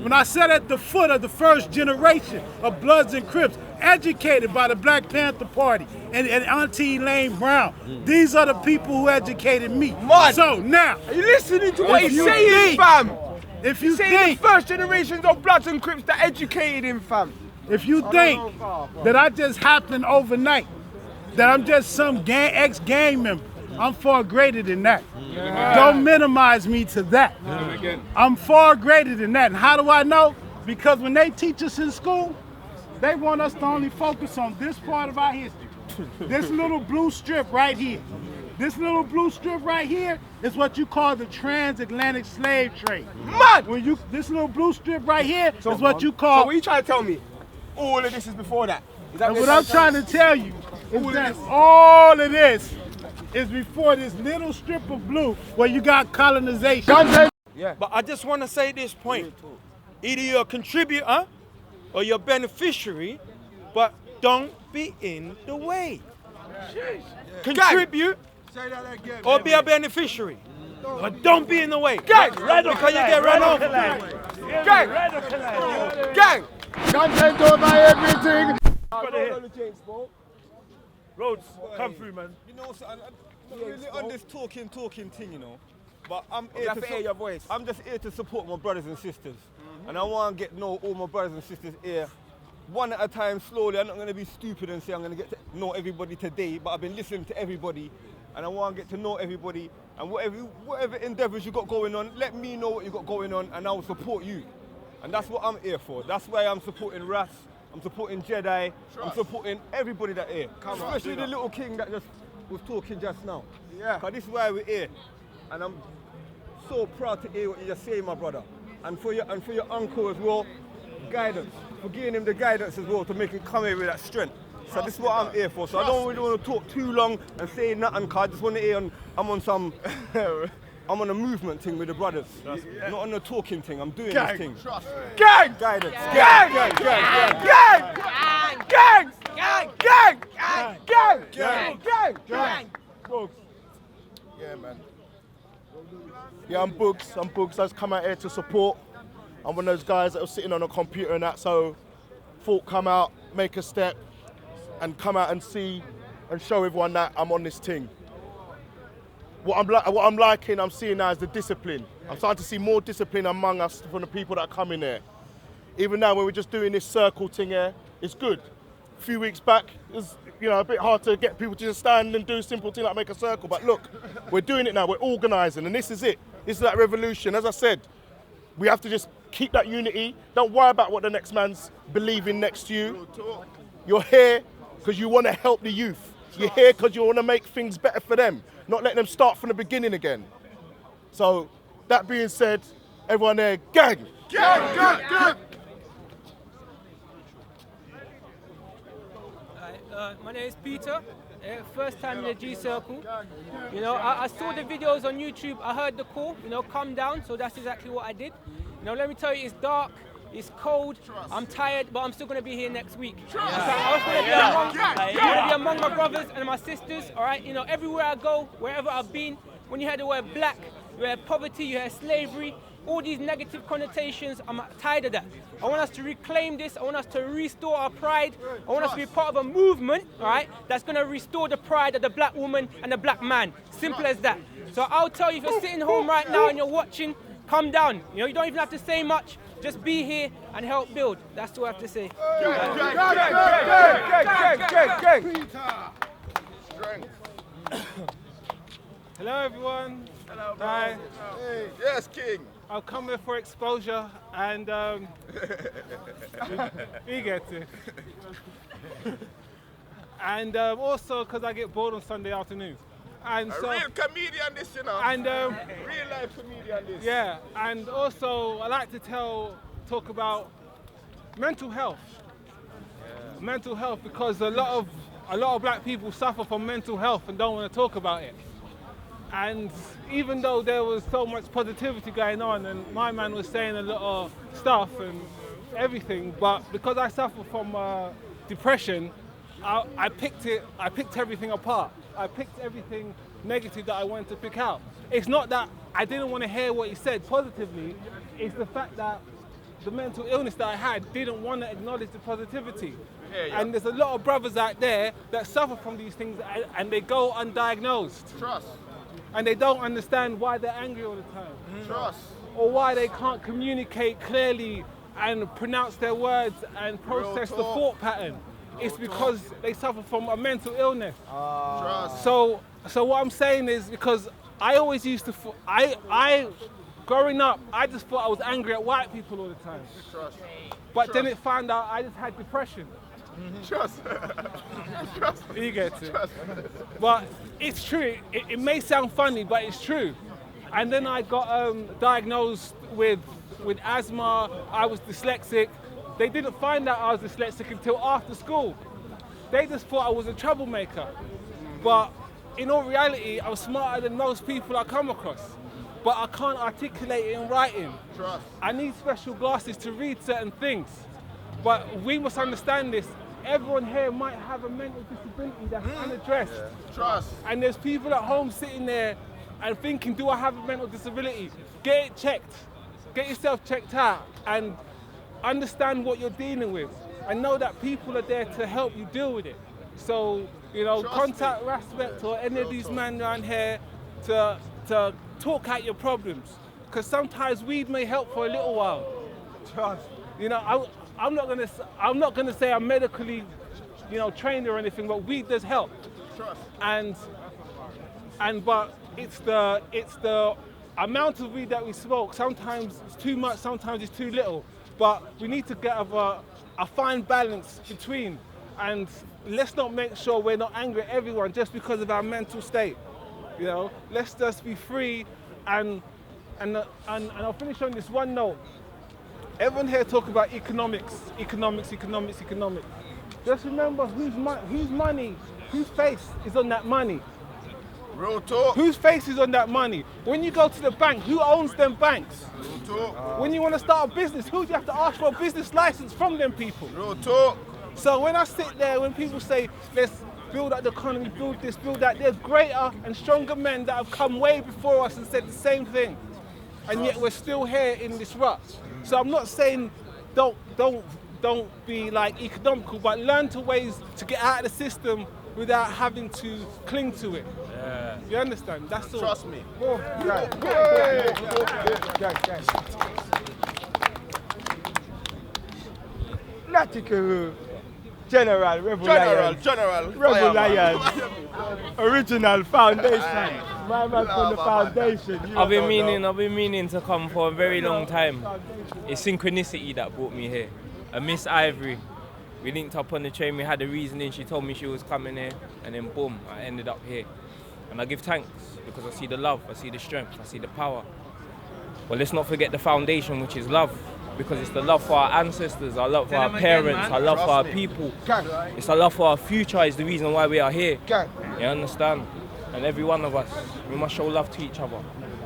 When I sat at the foot of the first generation of Bloods and Crips, educated by the Black Panther Party and Auntie Elaine Brown, these are the people who educated me. Man. So now, Are you listening to what If he's you saying, think- fam? if you Saying the think, first generations of Bloods and Crips that educated him, fam. if you think that I just happened overnight, that I'm just some ex-gang member, I'm far greater than that. Don't minimize me to that. I'm far greater than that. And how do I know? Because when they teach us in school, they want us to only focus on this part of our history. This little blue strip right here. This little blue strip right here is what you call the transatlantic slave trade. Man! This little blue strip right here is what you call. So what you trying to tell me? All of this is before that. Is that And what I'm trying to tell you is that all of this is before this little strip of blue where you got colonization. But I just want to say this point. Either you're a contributor or you're a beneficiary, but don't be in the way. Contribute or be a beneficiary. But don't be in the way. Gang! Because you get run over. Gang! Gang! Content over everything. Rhodes, come through, man. You know, so I'm not really on this talking thing, you know. But I'm You here have to hear your voice. I'm just here to support my brothers and sisters. And I want to get to know all my brothers and sisters here. One at a time, slowly. I'm not going to be stupid and say I'm going to get to know everybody today, but I've been listening to everybody. And I want to get to know everybody. And whatever endeavors you got going on, let me know what you got going on and I will support you. And that's what I'm here for. That's why I'm supporting Ras. I'm supporting Jedi. I'm supporting everybody that here. Especially the little king that just was talking just now. Yeah. Because this is why we're here. And I'm so proud to hear what you just say, my brother. And for your uncle as well, guidance. For giving him the guidance as well to make him come here with that strength. So this is what I'm here for. So I don't really want to talk too long and say nothing, because I just want to hear I'm on a movement thing with the brothers. Not on a talking thing. I'm doing this thing. Gang! Guidance. Gang! Gang! Gang! Gang! Gang! Gang! Gang! Gang! Yeah, man. Yeah, I'm Boogs. I just come out here to support. I'm one of those guys that was sitting on a computer and that, so thought come out, make a step, and come out and see and show everyone that I'm on this thing. What I'm liking, I'm seeing now is the discipline. I'm starting to see more discipline among us from the people that come in here. Even now when we're just doing this circle thing here, it's good. A few weeks back, it was a bit hard to get people to just stand and do a simple thing like make a circle. But look, we're doing it now, we're organising, and this is it. This is that revolution. As I said, we have to just keep that unity. Don't worry about what the next man's believing next to you. You're here because you want to help the youth. You're here because you want to make things better for them, not let them start from the beginning again. So, that being said, everyone there, gang! Gang! Gang! Gang! My name is Peter. First time in the G Circle. I saw the videos on YouTube. I heard the call. Come down. So that's exactly what I did. Let me tell you, it's dark. It's cold. I'm tired, but I'm still going to be here next week. I was going to be among my brothers and my sisters. All right. Everywhere I go, wherever I've been, when you hear the word black, you hear poverty, you hear slavery, all these negative connotations, I'm tired of that. I want us to reclaim this. I want us to restore our pride. I want us to be part of a movement, all right, that's going to restore the pride of the black woman and the black man. Simple as that. So I'll tell you, if you're sitting home right now and you're watching, come down. You don't even have to say much. Just be here and help build. That's all I have to say. Hello, everyone. Hello, bro. Hi. Hey. Yes, King. I've come here for exposure and he gets it. And also because I get bored on Sunday afternoons. And A real comedian this, And real life comedian this. yeah, and also I like to talk about mental health. Mental health, because a lot of black people suffer from mental health and don't want to talk about it. And even though there was so much positivity going on and my man was saying a lot of stuff and everything, but because I suffer from depression, I picked everything apart. I picked everything negative that I wanted to pick out. It's not that I didn't want to hear what he said positively, it's the fact that the mental illness that I had didn't want to acknowledge the positivity. And there's a lot of brothers out there that suffer from these things and they go undiagnosed. Trust. And they don't understand why they're angry all the time. Trust. Or why they can't communicate clearly and pronounce their words and process the talk. thought pattern. It's because they suffer from a mental illness. Trust. So what I'm saying is, because I always used to, growing up, I just thought I was angry at white people all the time. Trust. But then it found out I just had depression. Trust. Trust. You get it. But it's true. It may sound funny, but it's true. And then I got diagnosed with asthma. I was dyslexic. They didn't find out I was dyslexic until after school. They just thought I was a troublemaker. But in all reality, I was smarter than most people I come across. But I can't articulate it in writing. Trust. I need special glasses to read certain things. But we must understand this. Everyone here might have a mental disability that's unaddressed. Trust. And there's people at home sitting there and thinking, do I have a mental disability? Get it checked. Get yourself checked out and understand what you're dealing with. And know that people are there to help you deal with it. So, you know, contact Respect or any of these men around here to talk out your problems. Because sometimes weed may help for a little while. Trust. You know, I'm not gonna say I'm medically, you know, trained or anything, but weed does help. Trust. But it's the amount of weed that we smoke. Sometimes it's too much, sometimes it's too little. But we need to get a fine balance between. And let's not make sure we're not angry at everyone just because of our mental state. You know, let's just be free. And I'll finish on this one note. Everyone here talk about economics. Just remember whose money, whose face is on that money. Real talk. Whose face is on that money? When you go to the bank, who owns them banks? Real talk. When you want to start a business, who do you have to ask for a business license from them people? Real talk. So when I sit there, when people say, let's build up the economy, build this, build that, there's greater and stronger men that have come way before us and said the same thing. And yet we're still here in this rut. So I'm not saying don't be like economical, but learn to ways to get out of the system without having to cling to it. Yeah. You understand? That's all. Trust me. Naticaru. General, Rebel Lions. General. Rebel Lions. Original foundation. My man from the foundation. I've been meaning to come for a very long time. It's synchronicity that brought me here. And Miss Ivory, we linked up on the train, we had a reasoning, she told me she was coming here, and then boom, I ended up here. And I give thanks because I see the love, I see the strength, I see the power. But let's not forget the foundation, which is love. Because it's the love for our ancestors, our love for our parents, our love for our people. It's our love for our future is the reason why we are here. You understand? And every one of us, we must show love to each other.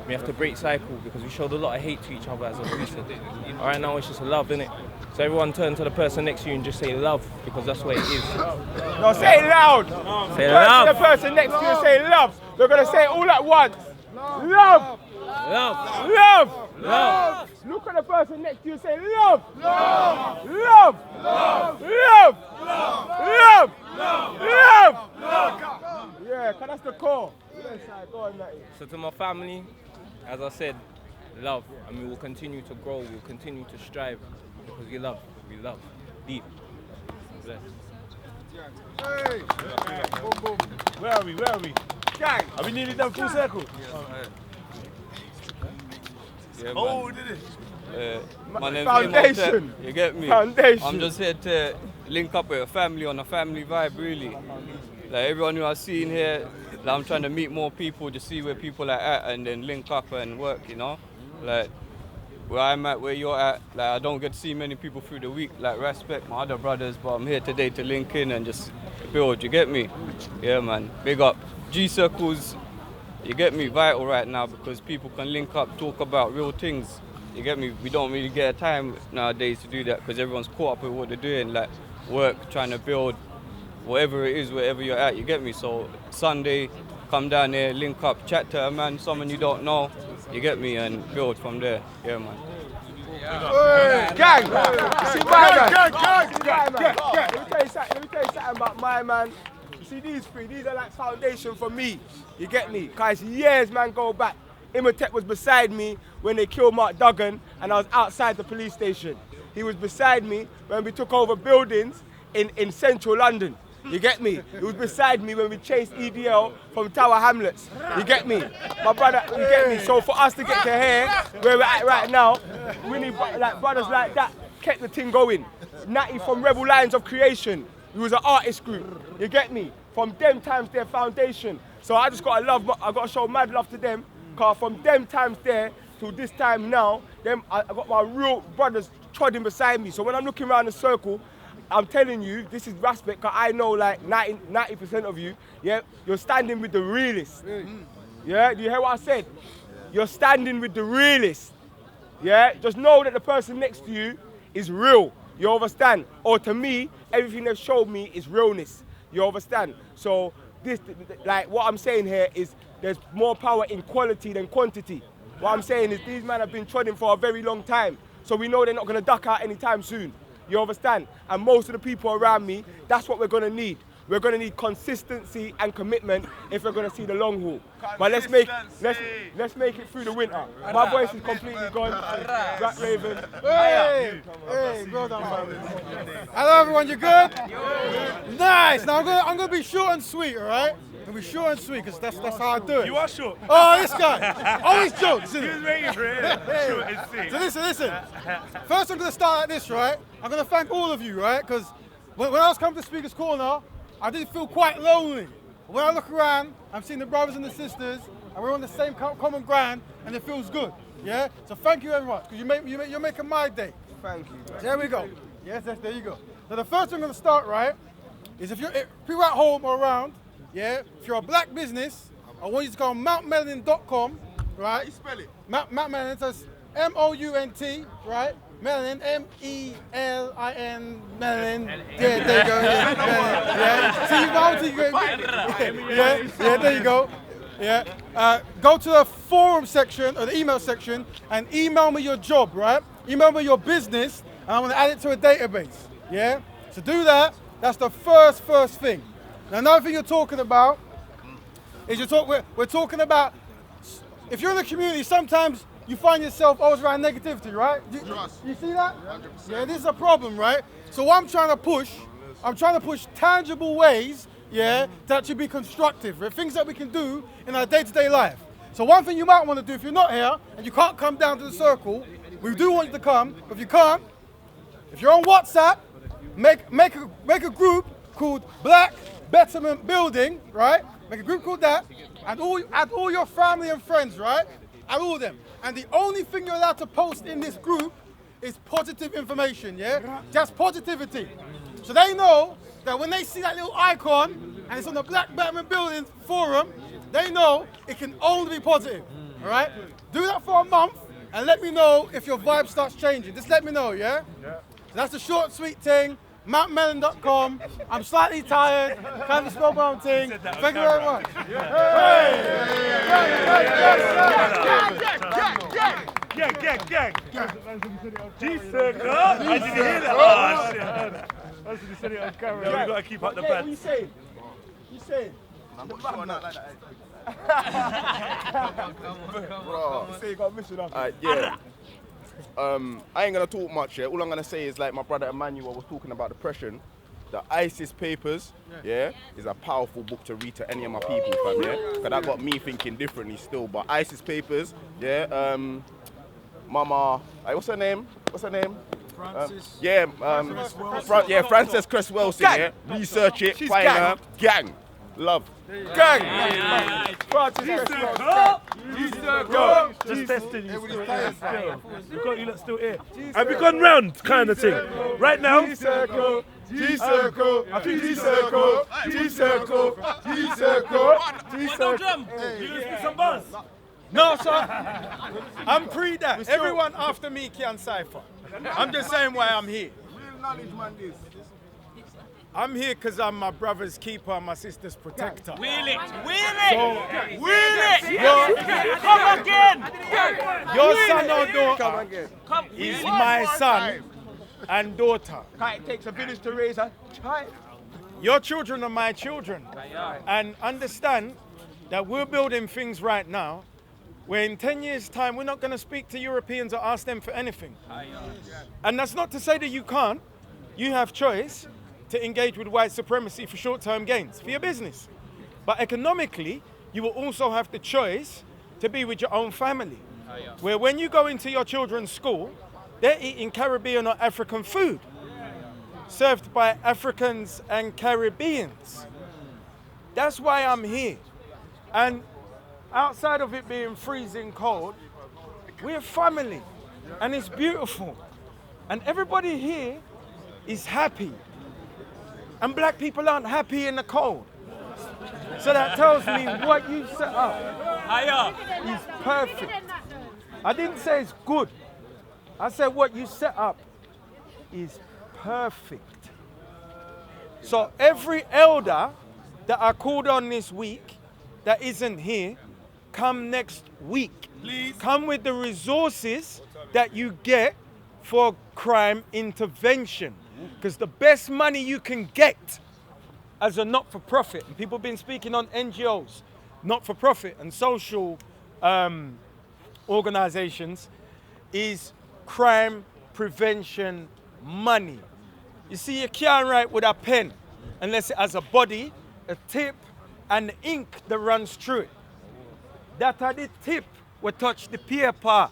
We have to break cycle because we showed a lot of hate to each other as a recent. All right, now it's just love, innit? So everyone turn to the person next to you and just say love because that's what it is. No, say it loud. Say Turn love. to the person next to you and say love. We're going to say it all at once. Love. Love. Love. Love. Look at the person next to you and say love. Love. Love. Love. Love. Love. Love. Love. Yeah, because that's the core. Yes, I go on that. So to my family, as I said, love. And we will continue to grow, we will continue to strive because we love. Deep. Bless. Hey. Boom, boom. Where are we? Gang. Are we nearly done full circle? Yeah, man. Oh, did it? My name's Foundation. Imhotep, you get me? Foundation. I'm just here to link up with a family on a family vibe, really. Like everyone who I've seen here, like, I'm trying to meet more people to see where people are at and then link up and work, you know? Like where I'm at, where you're at, like I don't get to see many people through the week, like Respect, my other brothers, but I'm here today to link in and just build, you get me? Yeah, man, big up. G-Circles, you get me, vital right now because people can link up, talk about real things. You get me? We don't really get time nowadays to do that because everyone's caught up with what they're doing, like work, trying to build, whatever it is, wherever you're at, you get me? So Sunday, come down here, link up, chat to a man, someone you don't know, you get me, and build from there. Yeah, man. Gang! See my man. Let me tell you something about my man. You see these three, these are like foundation for me. You get me? Guys, years man go back. Imhotep was beside me when they killed Mark Duggan and I was outside the police station. He was beside me when we took over buildings in central London. You get me? He was beside me when we chased EDL from Tower Hamlets. You get me? My brother, you get me? So for us to get to here, where we're at right now, we need like brothers like that kept the thing going. Natty from Rebel Lions of Creation. We was an artist group. You get me? From them times, their foundation. So I just gotta love, I gotta show mad love to them. Cause from them times there to this time now, I got my real brothers trotting beside me. So when I'm looking around the circle, I'm telling you, this is respect, because I know like 90% of you, yeah, you're standing with the realists. Yeah, do you hear what I said? You're standing with the realists. Yeah, just know that the person next to you is real. You understand? Or to me, everything they've showed me is realness. You understand? So this, like what I'm saying here is there's more power in quality than quantity. What I'm saying is these men have been trotting for a very long time. So we know they're not going to duck out anytime soon. You understand? And most of the people around me, that's what we're going to need. We're going to need consistency and commitment if we're going to see the long haul. But let's make it through the winter. My voice is completely gone. Black Raven. Hey, well done, man. Hello, everyone. You good? Nice. Now I'm gonna be short and sweet, all right? I'm gonna be short and sweet because that's how I do it. You are short. Oh, this guy. Always jokes. He was waiting for it. Short and sweet. So listen. First, I'm gonna start like this, right? I'm gonna thank all of you, right? Because when I was coming to Speaker's Corner, I did feel quite lonely. When I look around, I'm seeing the brothers and the sisters, and we're on the same common ground, and it feels good. Yeah. So thank you very much, because you're making my day. Thank you. So there we go. Yes, there you go. So the first thing I'm going to start, right, is if people at home or around, yeah, if you're a black business, I want you to go on mountmelanin.com, right? How you spell it? Mount Melanin, so it's M-O-U-N-T, right? Melanin, M-E-L-I-N, Melanin. Yeah, there you go. Yeah. Yeah, there you go. Yeah. Go to the forum section or the email section and email me your job, right? Email me your business, and I'm going to add it to a database. Yeah. So do that. That's the first thing. Now, another thing you're talking about is we're talking about if you're in the community, sometimes you find yourself always around negativity, right? You see that? 100%. Yeah, this is a problem, right? So what I'm trying to push tangible ways, yeah, to actually be constructive, right? Things that we can do in our day-to-day life. So one thing you might want to do if you're not here and you can't come down to the circle, we do want you to come, but if you can't, if you're on WhatsApp, make a group called Black Betterment Building, right? Make a group called that, and add all your family and friends, right? Add all of them. And the only thing you're allowed to post in this group is positive information, yeah? Just positivity. So they know that when they see that little icon and it's on the Black Betterment Building forum, they know it can only be positive, all right? Do that for a month and let me know if your vibe starts changing. Just let me know, yeah? So that's the short, sweet thing. mountmelanin.com. I'm slightly tired. Can't spell my own thing. Thank you very much. Gang. G-Circle. I didn't hear that. Oh, shit. I should have said it on camera. Yeah, we got to keep up the band. What you saying? You saying? I'm not sure like that. Bro. You say you got a mission after. Yeah. I ain't gonna talk much yet. All I'm gonna say is like my brother Emmanuel was talking about depression. The ISIS Papers, yeah, is a powerful book to read to any of my people, fam, yeah? Because that got me thinking differently still. But ISIS Papers, yeah, Mama, what's her name? Frances. Frances Cress Wilson, yeah? Research it, find her, gang. Love. Gang! Just testing you. We've got you lot still here. Have we gone round kind of thing? Right now? G-Circle. Some buzz. No, sir. I'm pre that. Everyone after me can cipher. I'm just saying why I'm here. Real knowledge, man, this. I'm here because I'm my brother's keeper and my sister's protector. Wheel it! Come again! Your son or daughter is my son and daughter. It takes a village to raise a child. Your children are my children. And understand that we're building things right now where in 10 years' time we're not going to speak to Europeans or ask them for anything. And that's not to say that you can't. You have choice to engage with white supremacy for short-term gains for your business. But economically, you will also have the choice to be with your own family. Where when you go into your children's school, they're eating Caribbean or African food, served by Africans and Caribbeans. That's why I'm here. And outside of it being freezing cold, we're family, and it's beautiful. And everybody here is happy. And black people aren't happy in the cold. So that tells me what you set up is perfect. I didn't say it's good. I said what you set up is perfect. So every elder that I called on this week that isn't here, come next week. Please. Come with the resources that you get for crime intervention. Because the best money you can get as a not-for-profit, and people have been speaking on NGOs, not-for-profit and social organizations, is crime prevention money. You see, you can't write with a pen unless it has a body, a tip, and the ink that runs through it. That are the tip will touch the paper.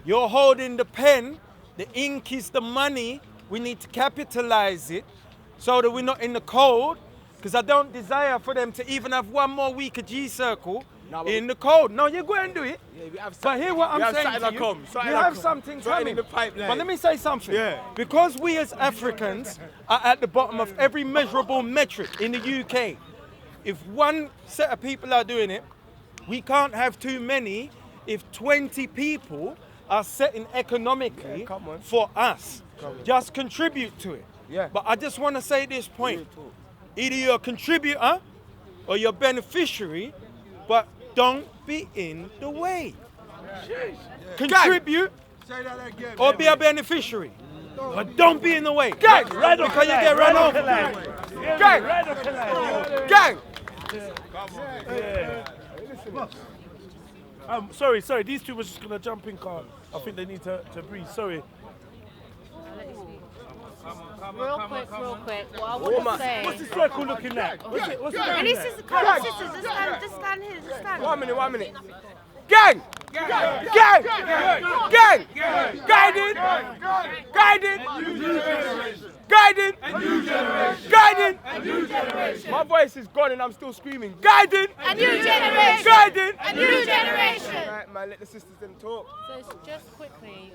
You're holding the pen, the ink is the money. We need to capitalize it so that we're not in the cold, because I don't desire for them to even have one more week of G-Circle in the cold. No, you go and do it. Yeah, but hear what I'm saying to you. You have something coming. But let me say something. Yeah. Because we as Africans are at the bottom of every measurable metric in the UK, if one set of people are doing it, we can't have too many if 20 people are setting economically for us. Just contribute to it. Yeah. But I just want to say this point. Either you're a contributor or you're a beneficiary, but don't be in the way. Contribute or be a beneficiary. But don't be in the way. Gang! Because you get run over. Gang! Sorry, these two were just going to jump in, car. I think they need to breathe, sorry. Real quick. What I want to say. What's the circle looking like? And this is just stand here. Just stand. 1 minute. Gang! Gang! Guiding! My voice is gone and I'm still screaming. Guiding! A new generation! Guiding! A new generation! Right, man, let the sisters then talk. So just quickly,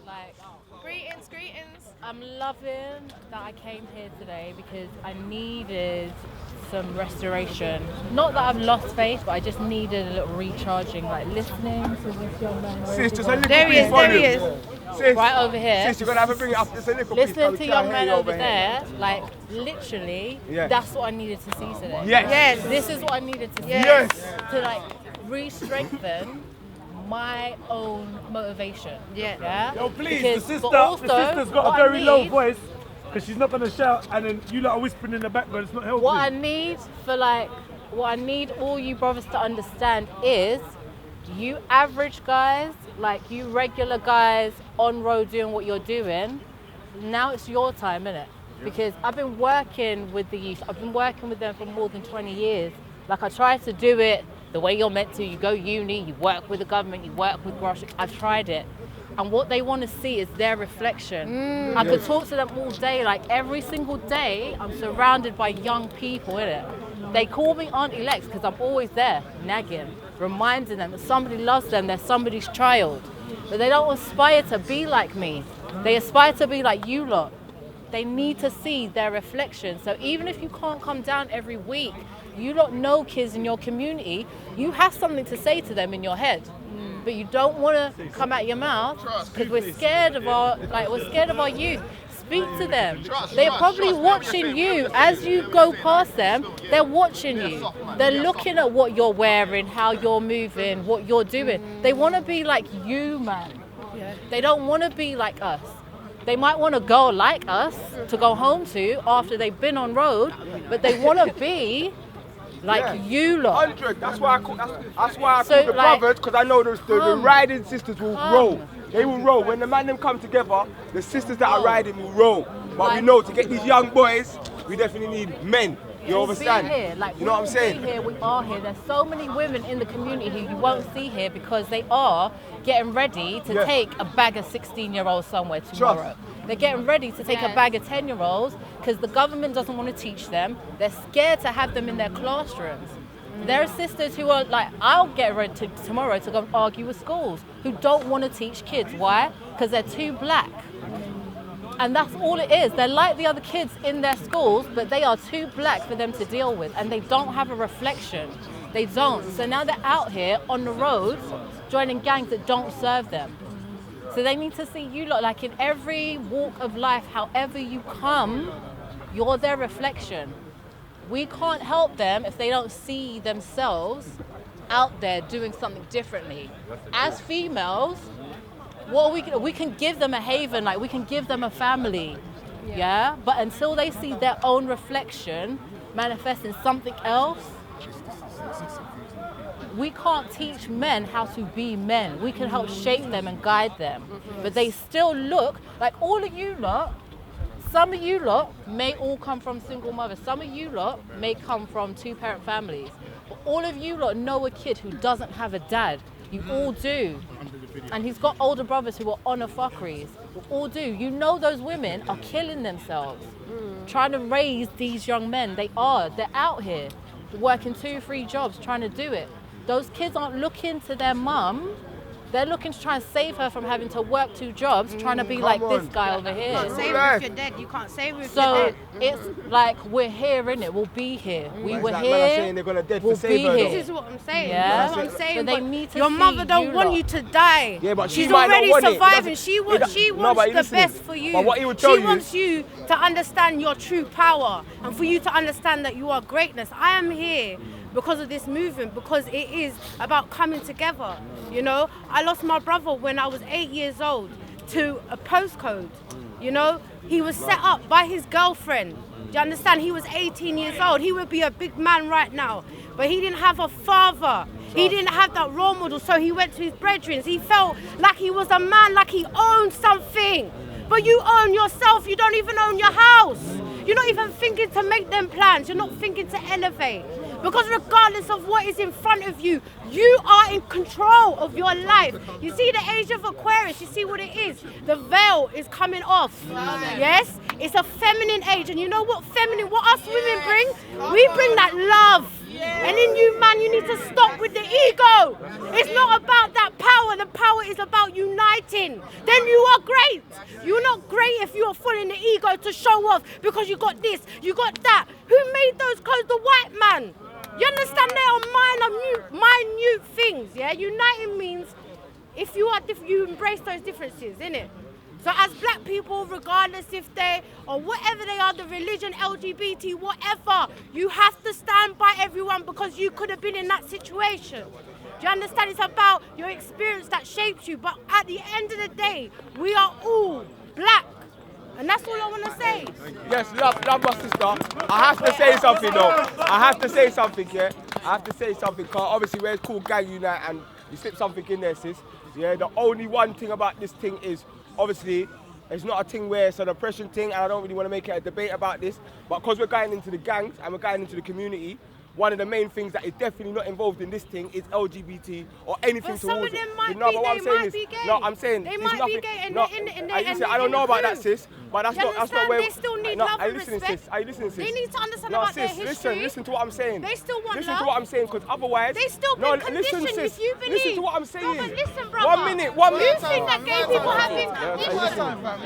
greetings. I'm loving that I came here today because I needed some restoration. Not that I've lost faith, but I just needed a little recharging, listening to this young man. Sis, just a little there he is. Sis, right over here. Sis, you're going to have to bring it up just a little Listening to young man over there, literally, that's what I needed to see today. Yes. This is what I needed to see. Yes. To re-strengthen my own motivation. Yeah. Yo, please, because, the sister's got a very low voice because she's not going to shout, and then you lot are whispering in the background. It's not helping. What I need all you brothers to understand is, you average guys, you regular guys on road doing what you're doing, now it's your time, innit? Because I've been working with the youth. I've been working with them for more than 20 years. I try to do it the way you're meant to. You go uni, you work with the government, you work with grassroots. I've tried it. And what they want to see is their reflection. I could talk to them all day, every single day, I'm surrounded by young people, innit? They call me Auntie Lex because I'm always there, nagging, reminding them that somebody loves them, they're somebody's child. But they don't aspire to be like me. They aspire to be like you lot. They need to see their reflection. So even if you can't come down every week, you lot know kids in your community, you have something to say to them in your head. But you don't want to come out your mouth because we're scared of our youth. speak to them. They're probably watching you as you go past them. They're watching you. They're looking at what you're wearing, how you're moving, what you're doing. They want to be like you, man. They don't want to be like us. They might want a girl like us to go home to after they've been on road, but they want to be like you lot. 100. That's why I call So, the like, brothers, because I know the riding sisters will roll. They will roll. When the man them come together, the sisters that are riding will roll. But we know to get these young boys, we definitely need men. You understand? Here. Like, you know what I'm saying? We are here. There's so many women in the community who you won't see here because they are getting ready to take a bag of 16-year-olds somewhere tomorrow. They're getting ready to take a bag of 10-year-olds because the government doesn't want to teach them. They're scared to have them in their classrooms. There are sisters who are like, I'll get ready tomorrow to go and argue with schools who don't want to teach kids. Why? Because they're too black. And that's all it is. They're like the other kids in their schools, but they are too black for them to deal with. And they don't have a reflection. They don't. So now they're out here on the roads, joining gangs that don't serve them. So they need to see you lot, like in every walk of life, however you come, you're their reflection. We can't help them if they don't see themselves out there doing something differently. As females, we can give them a haven, like we can give them a family, yeah? But until they see their own reflection manifesting something else, we can't teach men how to be men. We can help shape them and guide them. But they still look like all of you lot. Some of you lot may all come from single mothers. Some of you lot may come from two-parent families. But all of you lot know a kid who doesn't have a dad. You all do. And he's got older brothers who are on a fuckeries. You all do. You know those women are killing themselves, trying to raise these young men. They're out here working 2-3 jobs, trying to do it. Those kids aren't looking to their mum. They're looking to try and save her from having to work 2 jobs, trying to be like this guy over here. You can't save her if you're dead. You can't save her if you're So dead. it's like we're here, innit? We'll be here. We were Like here. man are saying they're gonna dead we'll to save be her. here. This is what I'm saying. Yeah. That's what I'm saying. But they need to your see mother don't you want lot. you to die. Yeah, but she she's might not already want it. It surviving. doesn't- She no, wants but the listen, best for you. but what he would tell she you wants you to understand your true power and for you to understand that you are greatness. I am here because of this movement, because it is about coming together. You know, I lost my brother when I was 8 years old to a postcode. You know, he was set up by his girlfriend. Do you understand? He was 18 years old. He would be a big man right now, but he didn't have a father. He didn't have that role model, so he went to his brethren. He felt like he was a man, like he owned something. But you own yourself. You don't even own your house. You're not even thinking to make them plans. You're not thinking to elevate. Because regardless of what is in front of you, you are in control of your life. You see the age of Aquarius, you see what it is. The veil is coming off. Yes? It's a feminine age. And you know what what us women bring? We bring that love. And in you, man, you need to stop with the ego. It's not about that power. The power is about uniting. Then you are great. You're not great if you are full in the ego to show off because you got this, you got that. Who made those clothes? The white man. You understand? They are minute things. Yeah, uniting means if you are you embrace those differences, innit? So as black people, regardless if they or whatever they are, the religion, LGBT, whatever, you have to stand by everyone because you could have been in that situation. Do you understand? It's about your experience that shapes you. But at the end of the day, we are all black. And that's all I want to say. Yes, love my sister. I have to say something though. I have to say something, yeah. I have to say something, because obviously we're cool gang unite and you slip something in there, sis. Yeah, the only one thing about this thing is, obviously, it's not a thing where it's an oppression thing, and I don't really want to make it a debate about this, but because we're going into the gangs and we're going into the community, one of the main things that is definitely not involved in this thing is LGBT or anything But some towards of them it. might No, be, but what I'm they saying might is, be gay. no, I'm saying They there's might be nothing. gay and No, they- listen, I don't know about that, sis. But that's You not understand? where They still need no, love are you and listening, respect. sis? Are you listening, sis? They need to understand No, about their sis, history. listen to what I'm saying. They still want Listen love. to what I'm saying, because otherwise. They still no, been listen, conditioned sis. if you believe. Listen to what I'm saying. No, but listen, brother. 1 minute, 1 minute. You think that gay people have been conditioned? listen. But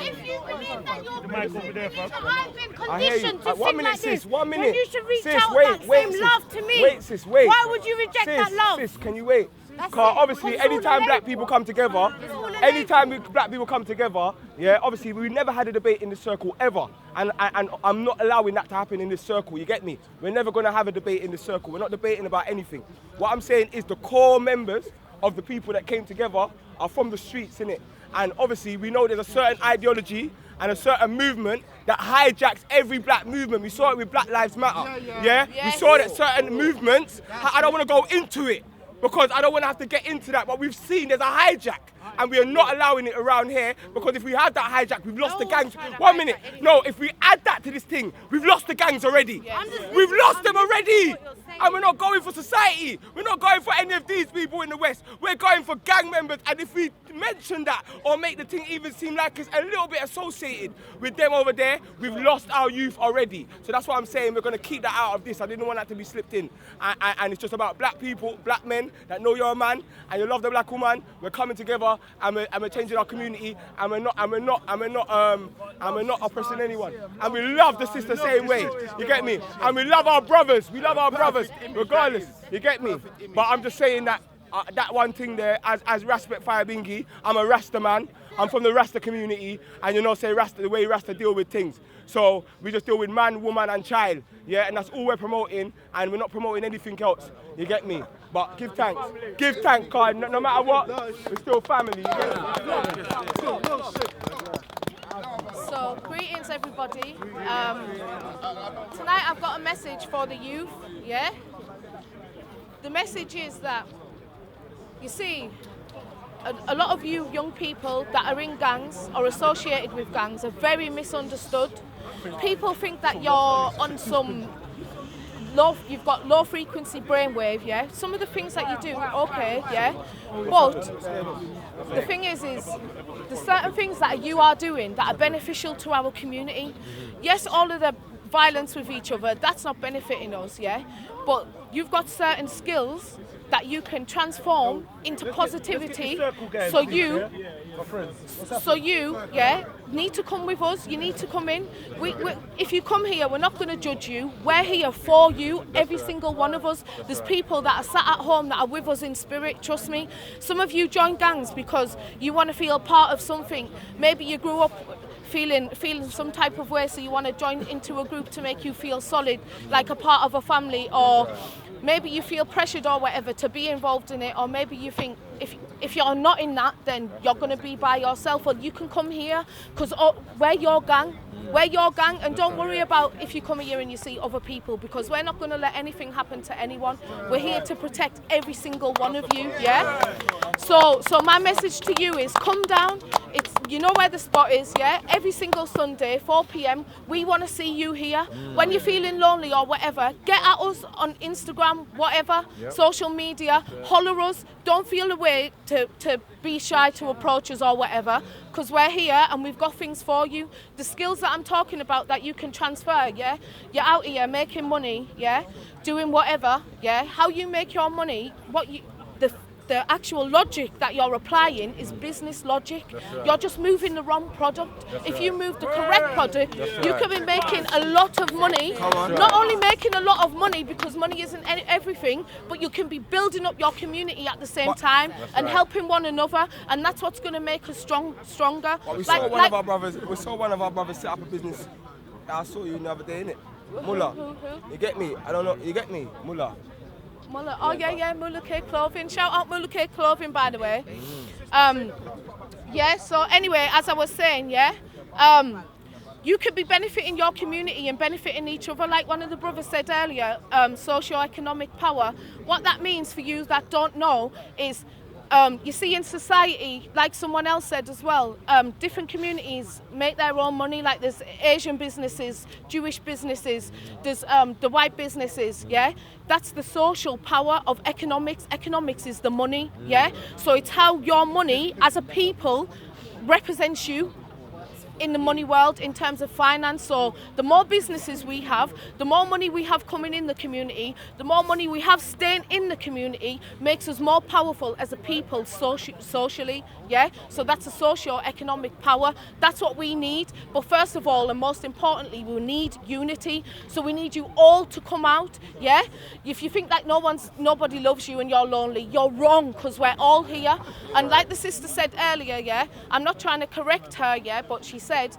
if you believe that you're I've been I hear you. conditioned to 1 think minute, like sis. this, 1 minute. then you should reach sis, out wait, that wait, same sis. love to me. Wait, sis, wait. Why would you reject sis, that love? Sis, can you wait? That's Because it. obviously, Because it's all anytime a black label. people come together, It's all a anytime black people come together, yeah, obviously we never had a debate in this circle ever. And I'm not allowing that to happen in this circle, you get me? We're never going to have a debate in this circle. We're not debating about anything. What I'm saying is the core members of the people that came together are from the streets, innit? And obviously we know there's a certain ideology and a certain movement that hijacks every black movement. We saw it with Black Lives Matter, yeah? We saw that certain movements, I don't want to go into it, because I don't want to have to get into that, but we've seen there's a hijack, and we are not allowing it around here, because if we have that hijack, we've lost the gangs. 1 minute, no, if we add that to this thing, we've lost the gangs already. We've lost them already, and we're not going for society. We're not going for any of these people in the West. We're going for gang members, and if we mention that or make the thing even seem like it's a little bit associated with them over there, we've lost our youth already. So that's why I'm saying we're going to keep that out of this. I didn't want that to be slipped in. And it's just about black people, black men that know you're a man and you love the black woman. We're coming together and we're changing our community, and we're not oppressing anyone. And we love the sister same way. You get me? And we love our brothers. We love our brothers regardless. You get me? But I'm just saying that that one thing there, as Respect Fire Bingy, I'm a Rasta man. I'm from the Rasta community, and you know, say Rasta, the way Rasta deal with things. So we just deal with man, woman, and child, yeah, and that's all we're promoting, and we're not promoting anything else. You get me? But give thanks, cause no matter what, we're still family. You get me? So, greetings everybody. Tonight I've got a message for the youth, yeah? The message is that, you see, a lot of you young people that are in gangs or associated with gangs are very misunderstood. People think that you're on some you've got low frequency brainwave, yeah? Some of the things that you do, okay, yeah? But the thing is there's certain things that you are doing that are beneficial to our community. Yes, all of the violence with each other, that's not benefiting us, yeah? But you've got certain skills that you can transform into positivity. So you, yeah, need to come with us. You need to come in. If you come here, we're not going to judge you. We're here for you, every single one of us. There's people that are sat at home that are with us in spirit, trust me. Some of you join gangs because you want to feel part of something. Maybe you grew up feeling some type of way, so you want to join into a group to make you feel solid, like a part of a family, or maybe you feel pressured or whatever to be involved in it, or maybe you think if you're not in that, then you're going to be by yourself. Well, you can come here because we're your gang. We're your gang, and don't worry about if you come here and you see other people, because we're not going to let anything happen to anyone. We're here to protect every single one of you, yeah? So my message to you is come down. You know where the spot is, yeah? Every single Sunday, 4 p.m, we want to see you here. When you're feeling lonely or whatever, get at us on Instagram, whatever, social media, holler us. Don't feel a way to be shy to approach us or whatever, because we're here and we've got things for you. The skills that I'm talking about that you can transfer, yeah? You're out here making money, yeah? Doing whatever, yeah? How you make your money, the actual logic that you're applying is business logic. You're just moving the wrong product. If you move the correct product, you can be making a lot of money. Not only making a lot of money, because money isn't everything, but you can be building up your community at the same time and helping one another, and that's what's going to make us stronger. We saw one of our brothers set up a business. I saw you the other day, innit? Mullah. Who? You get me? I don't know. You get me? Mullah. Mullah. Oh yeah, Mullah K Clothing. Shout out Mullah K Clothing, by the way. Yeah, so anyway, as I was saying, yeah, you could be benefiting your community and benefiting each other, like one of the brothers said earlier, socio-economic power. What that means for you that don't know is, you see in society, like someone else said as well, different communities make their own money, like there's Asian businesses, Jewish businesses, there's the white businesses, yeah? That's the social power of economics. Economics is the money, yeah? So it's how your money as a people represents you. in the money world in terms of finance. So the more businesses we have, the more money we have coming in the community, the more money we have staying in the community makes us more powerful as a people socially. Yeah, so that's a socio-economic power. That's what we need. But first of all, and most importantly, we need unity. So we need you all to come out. Yeah, if you think like nobody loves you and you're lonely, you're wrong, because we're all here. And like the sister said earlier, yeah, I'm not trying to correct her, yeah, but she said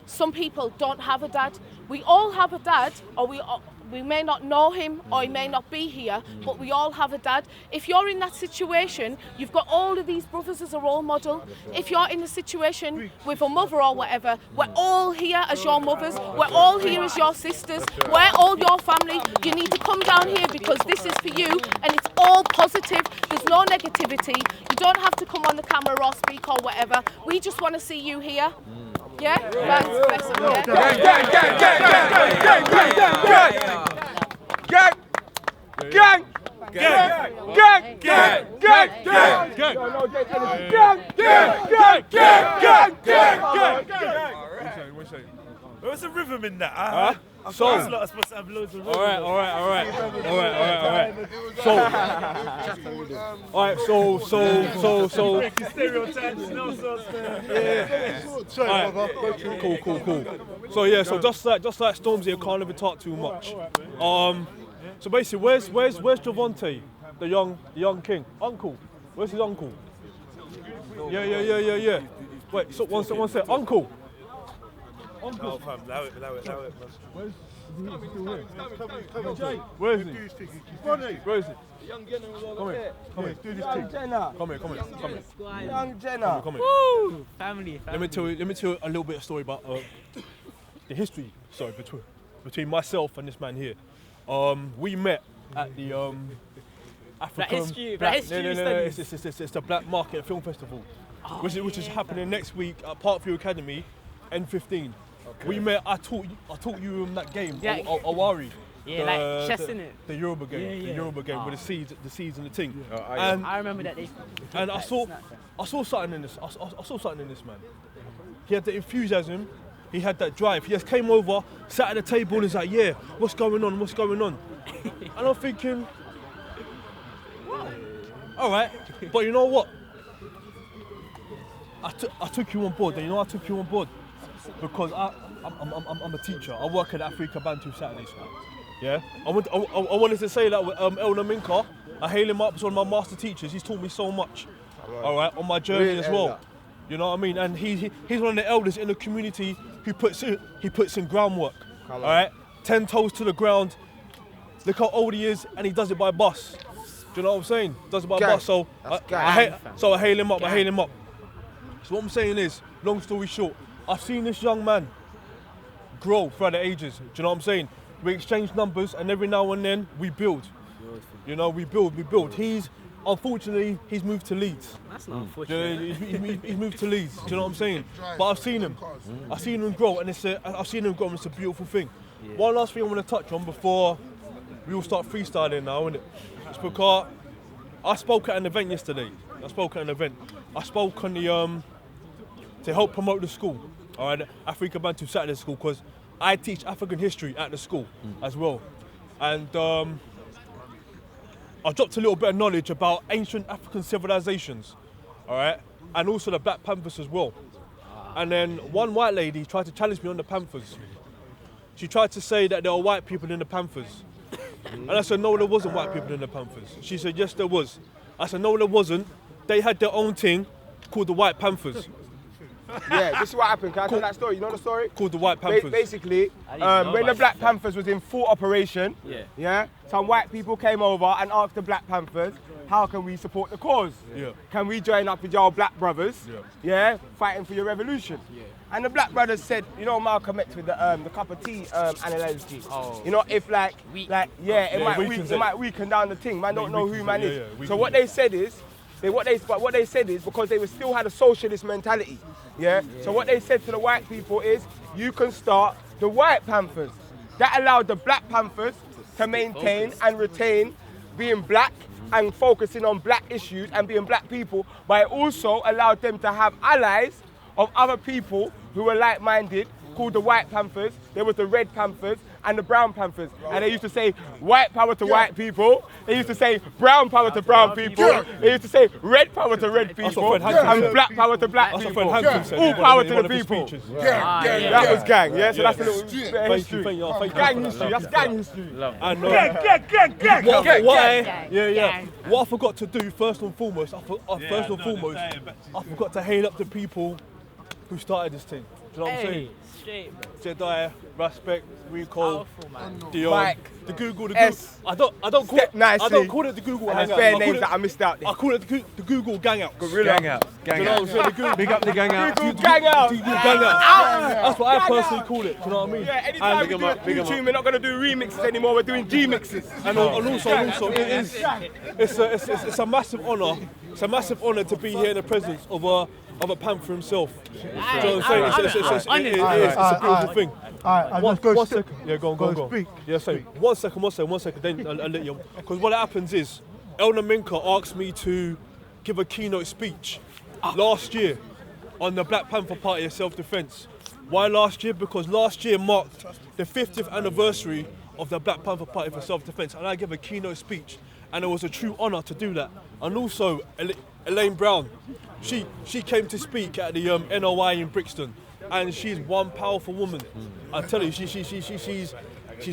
some people don't have a dad. We all have a dad, or we may not know him, or he may not be here, but we all have a dad. If you're in that situation, you've got all of these brothers as a role model. If you're in a situation with a mother or whatever, we're all here as your mothers. We're all here as your sisters. We're all your family. You need to come down here because this is for you, and it's all positive. There's no negativity. You don't have to come on the camera or speak or whatever. We just want to see you here. Yeah? Thanks, bless them, Where's the rhythm in that? I So, thought I'm supposed to have loads of rhythm. all right. So. Breaking stereotypes and all sorts of Cool. So yeah, so just like Stormzy, I can't ever talk too much. So basically, where's Javonte, the young king? Uncle, where's his uncle? Yeah. Wait, so one sec, uncle. Oh, fam, allow it, man. Where is he? Where is he? Young Jenna was Come here, do this Young thing. Jenna. Come here. Young Jenna. Come here. Woo! Family. Let me tell you a little bit of story about the history. Sorry, between myself and this man here. We met at the African Black History Studies. It's the Black Market Film Festival, which is happening next week at Parkview Academy, N15. Okay. We met. I taught you in that game, Awari. Yeah, like chess in it. The Yoruba game, the Yoruba game with the seeds and the thing. And I remember that day. And I saw something in this. I saw something in this man. He had the enthusiasm. He had that drive. He just came over, sat at the table, and was like, "Yeah, what's going on? And I'm thinking, all right, but you know what? I took you on board. And you know I took you on board because I'm a teacher. I work at Africa Bantu Saturday School. Yeah, I wanted to say that with Elna Minka. I hail him up as one of my master teachers. He's taught me so much. All right, on my journey as well. You know what I mean? And he's one of the elders in the community who puts in groundwork. All right, 10 toes to the ground. Look how old he is, and he does it by bus. Do you know what I'm saying? Does it by bus. So I hail him up. So what I'm saying is, long story short, I've seen this young man grow throughout the ages. Do you know what I'm saying? We exchange numbers, and every now and then we build. You know, we build. Unfortunately, he's moved to Leeds. That's not unfortunate. He's moved to Leeds. Do you know what I'm saying? But I've seen him grow, and it's a beautiful thing. Yeah. One last thing I want to touch on before we all start freestyling now, innit? It's because I spoke at an event yesterday. I spoke on the to help promote the school. All right, Africa Bantu Saturday School, because I teach African history at the school as well, and I dropped a little bit of knowledge about ancient African civilizations, all right, and also the Black Panthers as well. And then one white lady tried to challenge me on the Panthers. She tried to say that there were white people in the Panthers. And I said, no, there wasn't white people in the Panthers. She said, yes, there was. I said, no, there wasn't. They had their own thing called the White Panthers. Yeah, this is what happened. Can I tell that story? You know the story? Called the White Panthers. Basically, when the Black Panthers was in full operation, some white people came over and asked the Black Panthers, how can we support the cause? Yeah. Can we join up with your black brothers, fighting for your revolution? Yeah. And the Black brothers said, you know, Malcolm X with the cup of tea analogy. You know, if it might weaken down the thing. Man don't know who man is. So what they said is, what they said is because they still had a socialist mentality. So what they said to the white people is, you can start the White Panthers. That allowed the Black Panthers to maintain and retain being black and focusing on black issues and being black people, but it also allowed them to have allies of other people who were like-minded, called the White Panthers. There was the Red Panthers and the Brown Panthers. And they used to say white power to white people. They used to say brown power to brown people. They used to say red power to red people. And black power to black people. All power to the people. That was gang, yeah? So that's a little bit of history. Gang history, that's gang history. Gang. What I forgot to do first and foremost, I forgot to hail up the people who started this thing. Do you know what I'm saying? Jedi, Respect, Rico, Dion, Mike, the Google, S. I don't call it. I don't call it the Google and Hangout. there's bare names that I missed out there. I call it the Google Gang Out. Gorilla. Gang Out. Do you know what I'm saying? The Google, Big up the Gang Out. Google Gang Out. Google Gang Out. That's what I personally call it. Do you know what I mean? Yeah, anytime we do a new tune, we're not going to do remixes anymore. We're doing G-mixes. And also, it's a massive honour. It's a massive honour to be here in the presence of a Panther himself. Do you know what I'm saying? It's a beautiful thing. One second. Yeah, go on. Speak. Yeah, say. One second, then I'll let you. Because what happens is, Elna Minka asked me to give a keynote speech last year on the Black Panther Party of Self-Defense. Why last year? Because last year marked the 50th anniversary of the Black Panther Party for Self-Defense, and I gave a keynote speech, and it was a true honour to do that. And also, Elaine Brown, she came to speak at the NOI in Brixton, and she's one powerful woman. I tell you, she's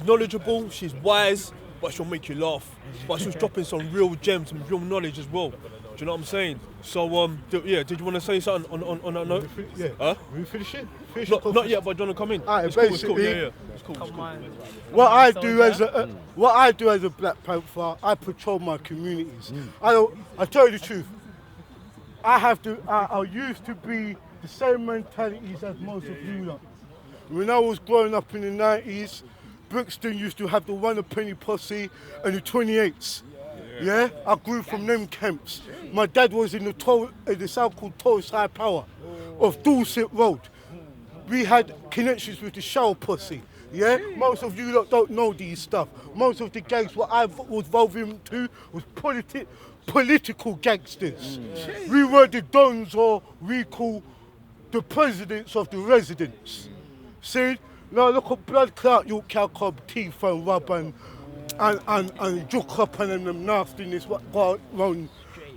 knowledgeable, she's wise, but she'll make you laugh. But she's dropping some real gems and real knowledge as well. Do you know what I'm saying? So did you want to say something on that note? Yeah. Huh? We finish it? Not yet, but do you want to come in? Alright, It's cool. Yeah. It's cool. What I do as a Black Panther, I patrol my communities. I tell you the truth. I used to be the same mentalities as most of you lot. When I was growing up in the 90s, Brixton used to have the 1 penny posse and the 28s. Yeah, I grew from them camps. My dad was in the south called Taurus High Power of Dorset Road. We had connections with the Shower Posse. Yeah, most of you lot don't know these stuff. Most of the gangs what I was involved into was political gangsters. We were the dons, or we call the presidents of the residents. See, now look at Blood Clot, York Calcob, Teeth and Rub and Juk Up and them nastiness what go on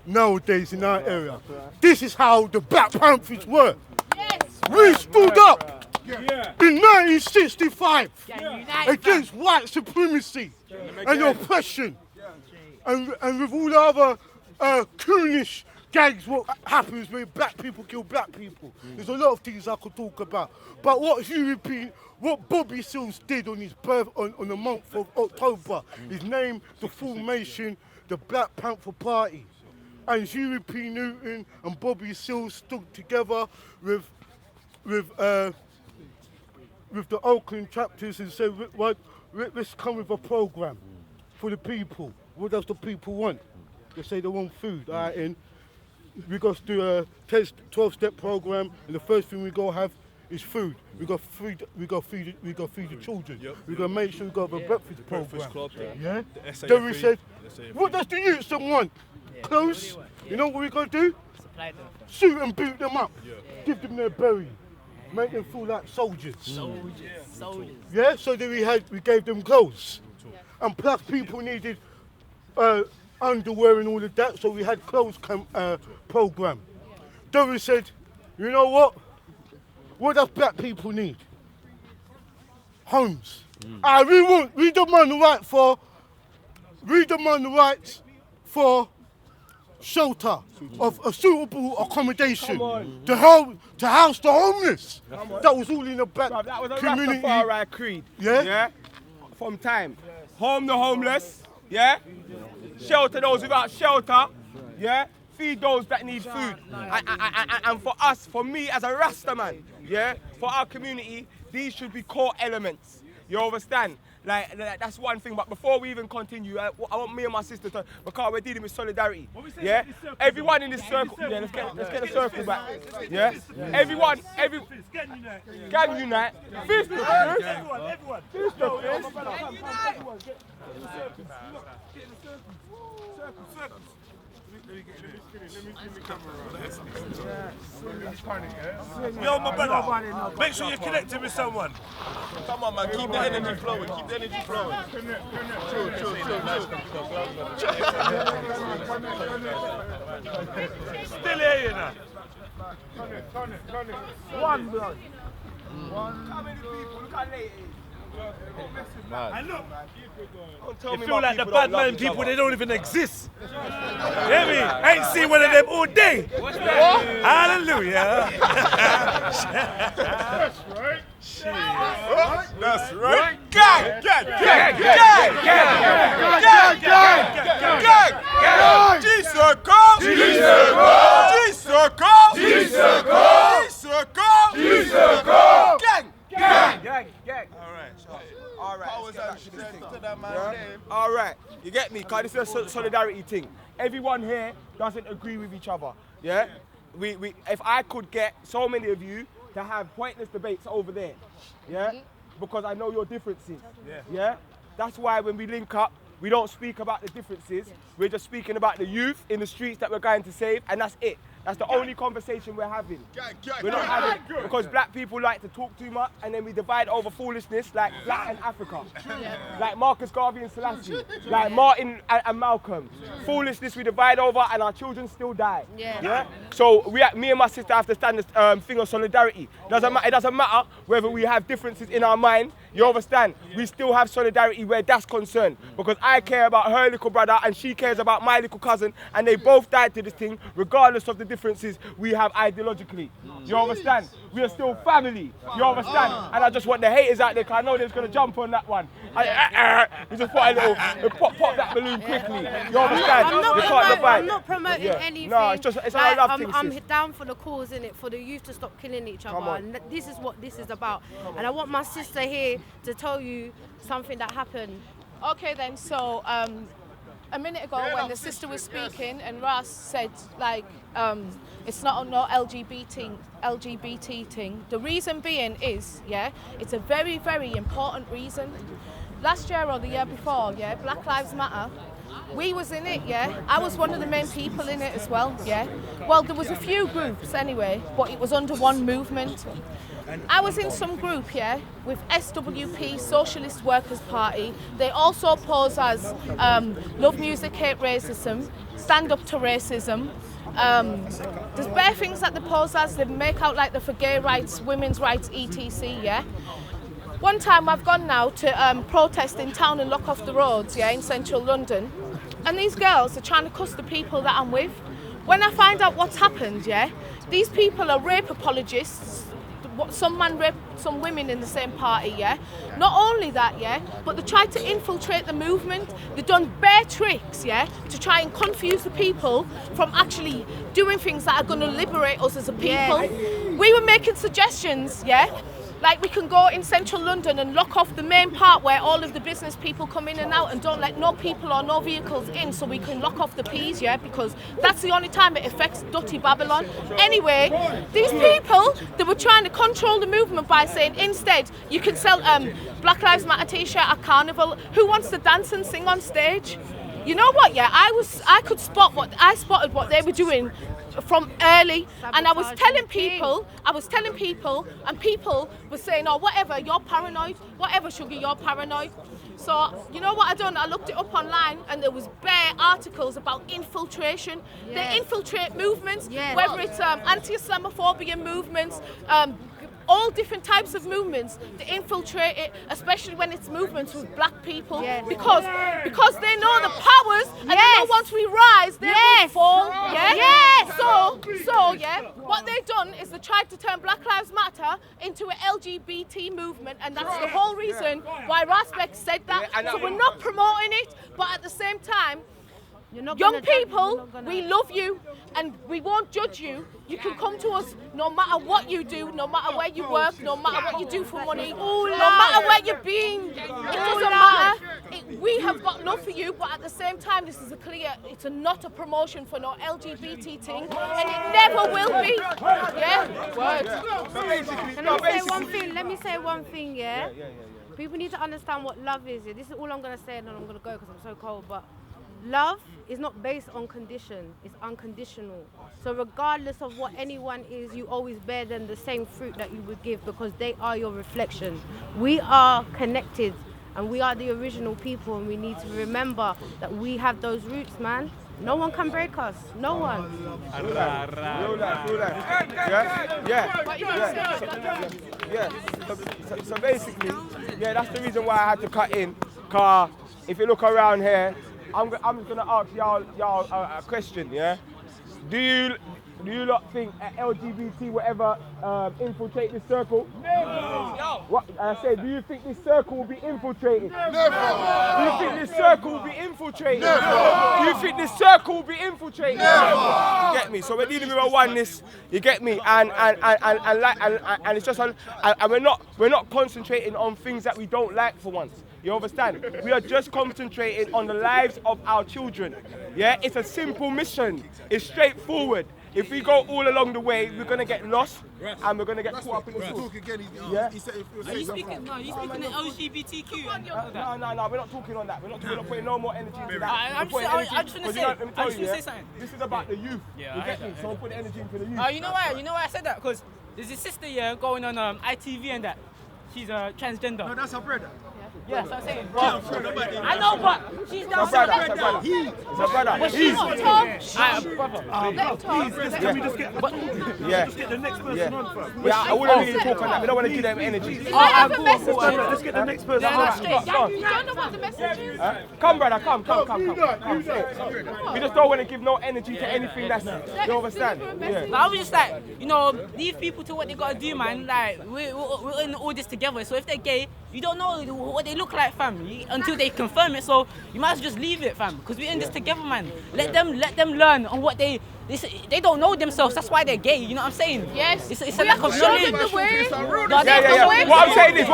nowadays in our area. This is how the Black Panthers were. We stood up in 1965 against white supremacy and oppression, and with all the other coonish gangs what happens when black people kill black people. There's a lot of things I could talk about. But what Bobby Seals did on his birth on the month of October is named the formation the Black Panther Party. And Huey P. Newton and Bobby Seals stood together with the Oakland chapters and said, let's come with a program for the people. What does the people want? They say they want food. All right, and we got to do a 12-step program, and the first thing we go have is food. We got feed the children. Yep. We got to make sure we got a breakfast program. Club, yeah. The Then we said, what does the youth want? Clothes. You know what we got to do? Shoot and boot them up. Yeah. Give them their berry. Make them feel like soldiers. Soldiers. Yeah. So then we gave them clothes, and plus people needed underwear and all of that. So we had clothes program. Then we said, you know what? What does black people need? Homes. We demand the rights for shelter of a suitable accommodation to house the homeless. That was all in the black community. That was a Rastafari creed. Yeah? From time. Home the homeless. Yeah. Shelter those without shelter. Yeah. Feed those that need food. And for us, for me as a Rasta man, yeah, for our community, these should be core elements. You understand? Like that's one thing. But before we even continue, I want me and my sister to, because we're dealing with solidarity. Yeah. Everyone in this circle. Yeah. Let's get the circle back. Yeah. Everyone. Gang unite. Fist the everyone. Fist the Yo, my brother, make sure you're connected with someone. Come on, man, keep the energy flowing, keep the energy flowing. Still here, you know. One blood. How many people? Look how late it is. And look, Tell you me feel my like the people bad don't love man each people, other. they don't even exist. Hear me? I ain't seen one of them all day. Hallelujah. That's right. Gang! All right, you get me? Because this is a solidarity thing. Everyone here doesn't agree with each other. Yeah? If I could get so many of you to have pointless debates over there, yeah? Because I know your differences. Yeah? That's why when we link up, we don't speak about the differences. We're just speaking about the youth in the streets that we're going to save, and that's it. That's the only conversation we're having. We're not having because black people like to talk too much, and then we divide over foolishness like Black and Africa, like Marcus Garvey and Selassie, like Martin and Malcolm. Foolishness we divide over, and our children still die. Yeah. So me and my sister have to stand this thing of solidarity. It doesn't matter whether we have differences in our mind. You understand? We still have solidarity where that's concerned, because I care about her little brother and she cares about my little cousin, and they both died to this thing, regardless of the differences we have ideologically. You understand? We are still family. You understand? And I just want the haters out there, because I know they're going to jump on that one. You just put a little, pop that balloon quickly. You understand? I'm not promoting anything. No, it's like, our love thing, I'm sis. down for the cause, innit? For the youth to stop killing each other. And this is what this is about. And I want my sister here to tell you something that happened. Okay then, so a minute ago when the sister was speaking and Ras said like it's not no LGBT thing. The reason being is, it's a very, very important reason. Last year or the year before, Black Lives Matter, we was in it, I was one of the main people in it as well, Well, there was a few groups anyway, but it was under one movement. I was in some group, with SWP, Socialist Workers' Party. They also pose as love music, hate racism, stand up to racism. There's bare things that they pose as. They make out like they're for gay rights, women's rights, etc. One time I've gone now to protest in town and lock off the roads, in central London. And these girls are trying to cuss the people that I'm with. When I find out what's happened, these people are rape apologists. Some man raped some women in the same party, Not only that, but they tried to infiltrate the movement. They've done bare tricks, to try and confuse the people from actually doing things that are going to liberate us as a people. We were making suggestions, like we can go in central London and lock off the main part where all of the business people come in and out and don't let no people or no vehicles in, so we can lock off the P's, because that's the only time it affects dirty Babylon. Anyway, these people, they were trying to control the movement by saying instead you can sell Black Lives Matter t-shirt at Carnival. Who wants to dance and sing on stage? You know what, I spotted what they were doing from early, and I was telling people, and people were saying, oh, whatever, you're paranoid, whatever, Sugar, you're paranoid. So, you know what I done? I looked it up online, and there was bare articles about infiltration. They infiltrate movements, whether it's anti-Islamophobia movements, all different types of movements. They infiltrate it, especially when it's movements with black people, because they know the powers, and they know once we rise, they will fall. So what they've done is they tried to turn Black Lives Matter into an LGBT movement, and that's the whole reason why Rasbeck said that. So we're not promoting it, but at the same time, young people, we love you and we won't judge you. You can come to us no matter what you do, no matter where you work, no matter what you do for money, no matter where you've been. It doesn't matter. We have got love for you, but at the same time, this is it's not a promotion for no LGBT thing, and it never will be. Let me say one thing, People need to understand what love is. This is all I'm going to say, and then I'm going to go because I'm so cold, but Love is not based on condition, it's unconditional. So regardless of what anyone is, you always bear them the same fruit that you would give because they are your reflection. We are connected and we are the original people, and we need to remember that we have those roots, man. No one can break us, no one. Real life. Yeah. So basically, that's the reason why I had to cut in. Cause if you look around here, I'm just gonna ask y'all a question. Yeah. Do you lot think LGBT will ever infiltrate this circle? Never. What I said, do you think this circle will be infiltrated? Never. Do you think this circle will be infiltrated? Never. Do you think this circle will be infiltrated? Never. You get me? So we're dealing with a oneness. You get me? And it's just and we're not concentrating on things that we don't like for once. You understand? We are just concentrating on the lives of our children. Yeah, it's a simple mission. It's straightforward. If we go all along the way, we're going to get lost and we're going to get caught up in the sauce. Yeah? Are you speaking in LGBTQ? No, we're not talking on that. We're not putting no more energy into that. I just want to say, let me tell you, this is about the youth. Yeah, you get me? So we'll put the energy into the youth. You know why I said that? Because there's a sister here going on ITV and that. She's transgender. No, that's her brother. Yes, I'm saying. Well, I know, but she's down south. It's a brother. But she's not Can we just get the next person on first? Yeah, I wouldn't really talk on that. We don't want to give them energy. Let's get the next person on. You don't know what the message is. Come, brother, come. We just don't want to give no energy to anything that's, you understand? Yeah. I was just like, leave people to what they gotta do, man. Like, we're in all this together. So if they're gay, you don't know what they look like, fam, until they confirm it. So you might as well just leave it, fam, because we're in this together, man. Let them learn on what they don't know themselves. That's why they're gay. You know what I'm saying? Yes. It's a lack of knowledge. What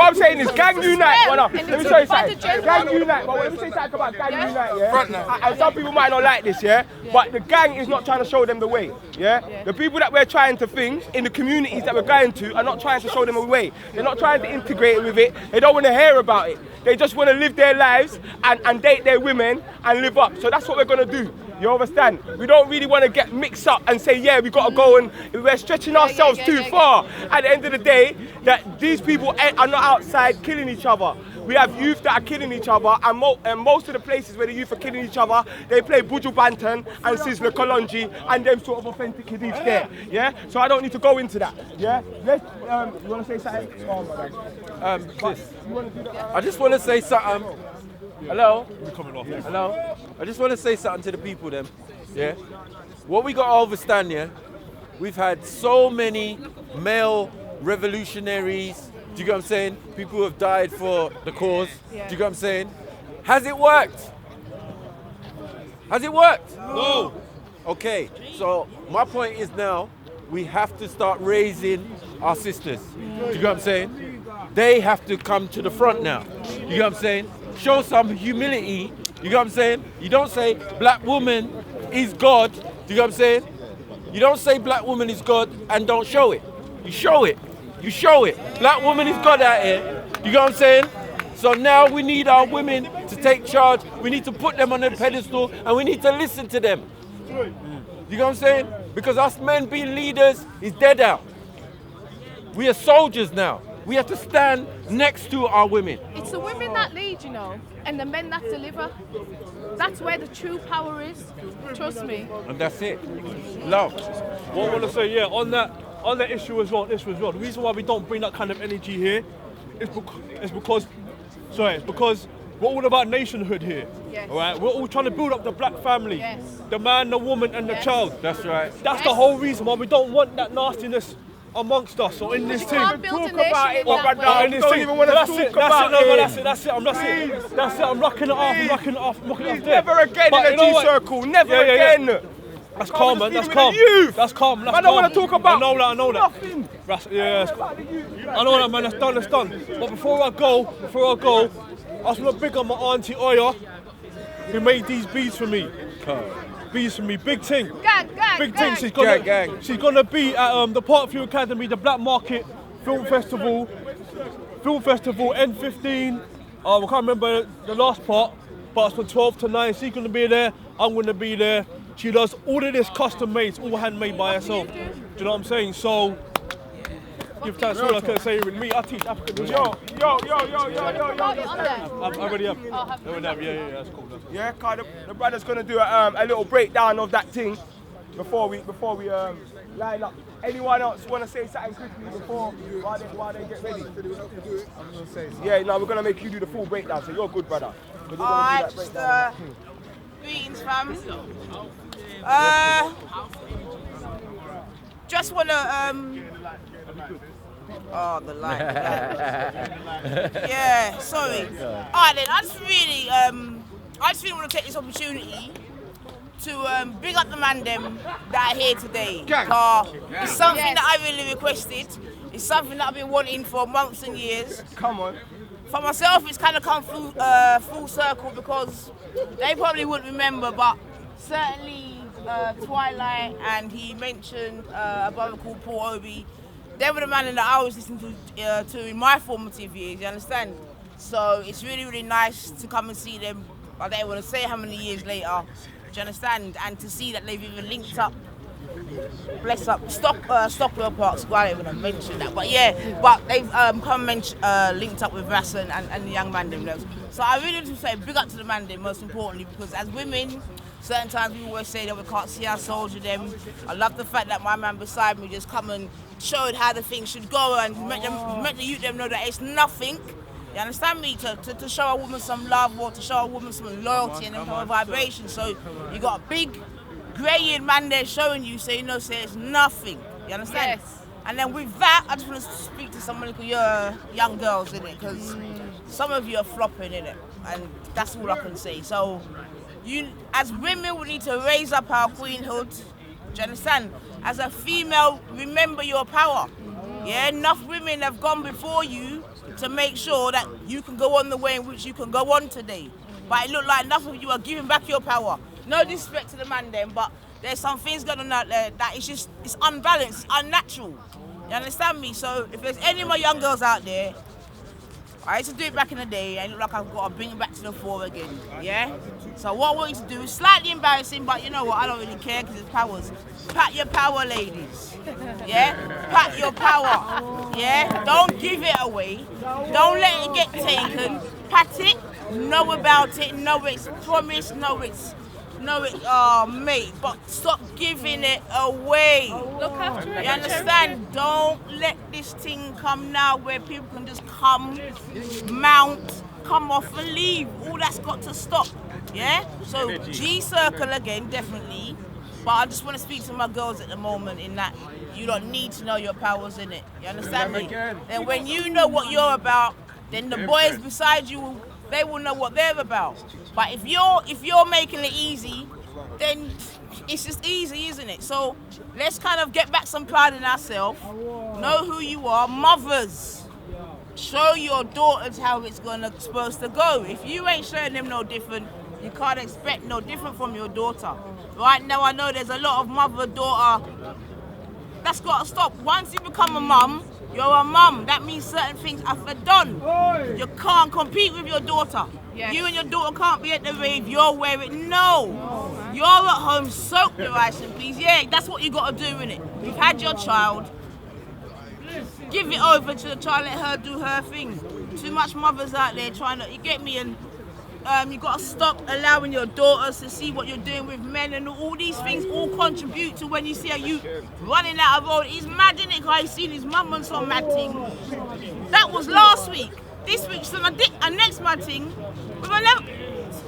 I'm saying is, gang unite. Let me show you something. Gang unite. But let me say something about gang unite. Yeah. And some people might not like this, yeah. But the gang is not trying to show them the way. Yeah. The people that we're trying to things in the communities that we're going to are not trying to show them a way. They're not trying to integrate with it. They don't want to hear about it. They just want to live their lives and date their women and live up. So that's what we're gonna do. You understand? We don't really want to get mixed up and say, yeah, we got to go and we're stretching ourselves too far. At the end of the day, that these people are not outside killing each other. We have youth that are killing each other, and most of the places where the youth are killing each other, they play Buju Banton and Sizzla Kalonji and them sort of authentic kiddies there. Yeah? So I don't need to go into that. Yeah? Let's, you want to say something? Oh, my God. I just want to say something. Hello? Hello? I just want to say something to the people then. Yeah? What we got to understand, yeah? We've had so many male revolutionaries. Do you get what I'm saying? People who have died for the cause. Do you get what I'm saying? Has it worked? Has it worked? No. Okay, so my point is now, we have to start raising our sisters. Do you get what I'm saying? They have to come to the front now. You get what I'm saying? Show some humility. You get what I'm saying? You don't say black woman is God. Do you get what I'm saying? You don't say black woman is God and don't show it. You show it. You show it. Black woman is God out here. You get what I'm saying? So now we need our women to take charge. We need to put them on a pedestal and we need to listen to them. You get what I'm saying? Because us men being leaders is dead out. We are soldiers now. We have to stand next to our women. It's the women that lead, and the men that deliver. That's where the true power is. Trust me. And that's it. Love. What I want to say, on that issue as well, the reason why we don't bring that kind of energy here is because we're all about nationhood here. Yes. All right? We're all trying to build up the black family. Yes. The man, the woman, and the child. That's right. That's the whole reason why we don't want that nastiness amongst us or in this team. Can't build a nation in this team. That's it. I'm rocking it off. Never again in the G-circle. Never again. That's calm, man. That's calm. That's calm. I don't want to talk about. I know that. Nothing. I know that, man. That's done. But before I go, I just want to big up my auntie Oya, who made these beads for me. Big thing. Big thing. She's gonna be at the Parkview Academy, the Black Market Film Festival, N15. I can't remember the last part, but it's from 12 to 9. She's going to be there. I'm going to be there. She does all of this custom made, it's all handmade by herself. Do you know what I'm saying? So, give thanks all I can say with me. I teach African music. Yo. I already have. Yeah, that's cool. Yeah, cause the brother's gonna do a little breakdown of that thing before we line up. Anyone else want to say something quickly before while they get ready? Yeah, no, we're gonna make you do the full breakdown. So you're good, brother. Alright, just greetings, fam. Just wanna oh, the light. Yeah, sorry. Alright then, I just really want to take this opportunity to big up the man them that are here today. It's something that I really requested. It's something that I've been wanting for months and years. Come on. For myself, it's kind of come full circle because they probably wouldn't remember, but certainly Twilight, and he mentioned a brother called Paul Obi. They were the man that I was listening to in my formative years, you understand? So it's really, really nice to come and see them. I don't want to say how many years later, do you understand? And to see that they've even linked up, bless up, Stockwell Park Square, I don't want to mention that. But yeah, but they've come and linked up with Rassan and the young man them. So I really want to say big up to the man them, most importantly, because as women, certain times we always say that we can't see our soldier them. I love the fact that my man beside me just come and showed how the thing should go and make the youth them know that it's nothing. You understand me? To show a woman some love or to show a woman some loyalty and some vibration. So you got a big grey-haired man there showing you, so you know, say it's nothing. You understand? Yes. And then with that, I just want to speak to some of your young girls in it, because some of you are flopping in it, and that's all I can say. So you, as women, we need to raise up our queenhood. Do you understand? As a female, remember your power. Yeah, enough women have gone before you to make sure that you can go on the way in which you can go on today. But it looked like enough of you are giving back your power. No disrespect to the man then, but there's some things going on out there that it's unbalanced, it's unnatural. You understand me? So if there's any of my young girls out there, I used to do it back in the day, and it look like I've got to bring it back to the fore again, yeah? So what I want you to do is slightly embarrassing, but you know what, I don't really care because it's powers. Pat your power, ladies, yeah? Pat your power, yeah? Don't give it away. Don't let it get taken. Pat it, know about it, know it's promised, know it's, oh mate, but stop giving it away. Look after it. You understand? Don't let this thing come now where people can just come, mount, come off and leave. All that's got to stop, yeah? So G-Circle again, definitely. But I just want to speak to my girls at the moment in that you don't need to know your powers in it. You understand me? And when you know what you're about, then the boys beside you, they will know what they're about. But if you're making it easy, then it's just easy, isn't it? So let's kind of get back some pride in ourselves. Know who you are. Mothers, show your daughters how it's supposed to go. If you ain't showing them no different, you can't expect no different from your daughter. Right now I know there's a lot of mother-daughter. That's got to stop. Once you become a mum, you're a mum. That means certain things are for done. You can't compete with your daughter. Yes. You and your daughter can't be at the rave, you're wearing. No. You're at home, soak your eyes and please. Yeah, that's what you got to do, innit? You've had your child. Give it over to the child, let her do her thing. Too much mothers out there trying to, you get me? And you got to stop allowing your daughters to see what you're doing with men, and all these things all contribute to when you see a youth running out of road. He's mad, innit? Because he's seen his mum on some mad thing. That was last week. This week's on a next mad thing.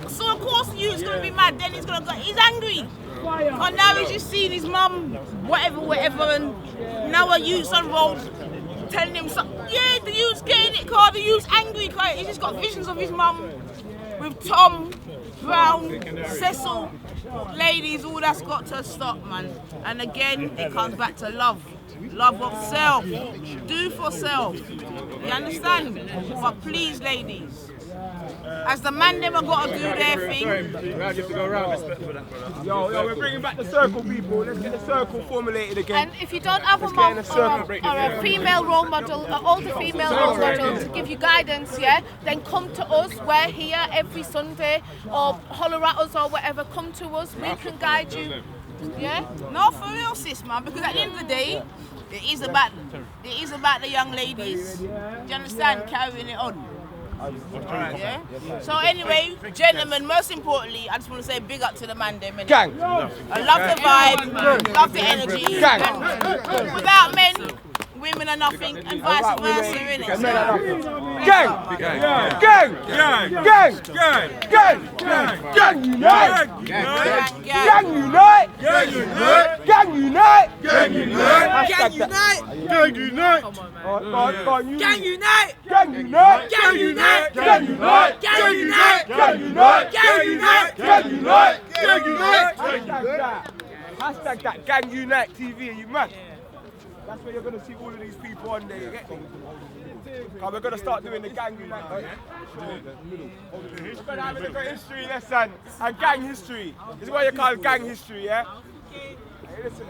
So of course the youth's going to be mad, then he's going to go, he's angry. And now he's just seen his mum, whatever, and now a youth's on road telling him something. Yeah, the youth's getting it, car. The youth's angry, car. He's just got visions of his mum with Tom, Brown, Cecil. Ladies, all that's got to stop, man. And again, it comes back to love. Love of self. Do for self. You understand? But please, ladies, as the man them have got to do their thing. Yo, we're bringing back the circle, people. Let's get the circle formulated again. And if you don't have a mom or a female role model, an older female role model to give you guidance, yeah, then come to us. We're here every Sunday, or holler at us or whatever. Come to us. We can guide you. Yeah. No, for real, sis, man. Because at the end of the day, it is about the young ladies. Do you understand? Carrying it on. Yeah. So anyway, gentlemen, most importantly, I just want to say big up to the man them. Gang. I love the vibe, love the energy. Gang. And without men, women are nothing, and vice versa, innit? Gang! Gang! Gang! Gang! Gang! Gang unite! Gang unite! Gang unite! Gang unite! Gang unite! Gang unite! Gang unite! Gang unite! Gang unite! Gang unite! Gang unite! Gang unite! Gang unite! Gang unite! Gang unite! Gang unite! Hashtag that Gang Unite TV, are you mad? That's where you're going to see all of these people on there, you get me? We're going to start doing the Gang Unite. We're going to have a look at history lesson and gang history. This is what you call gang history, yeah? Hey, listening.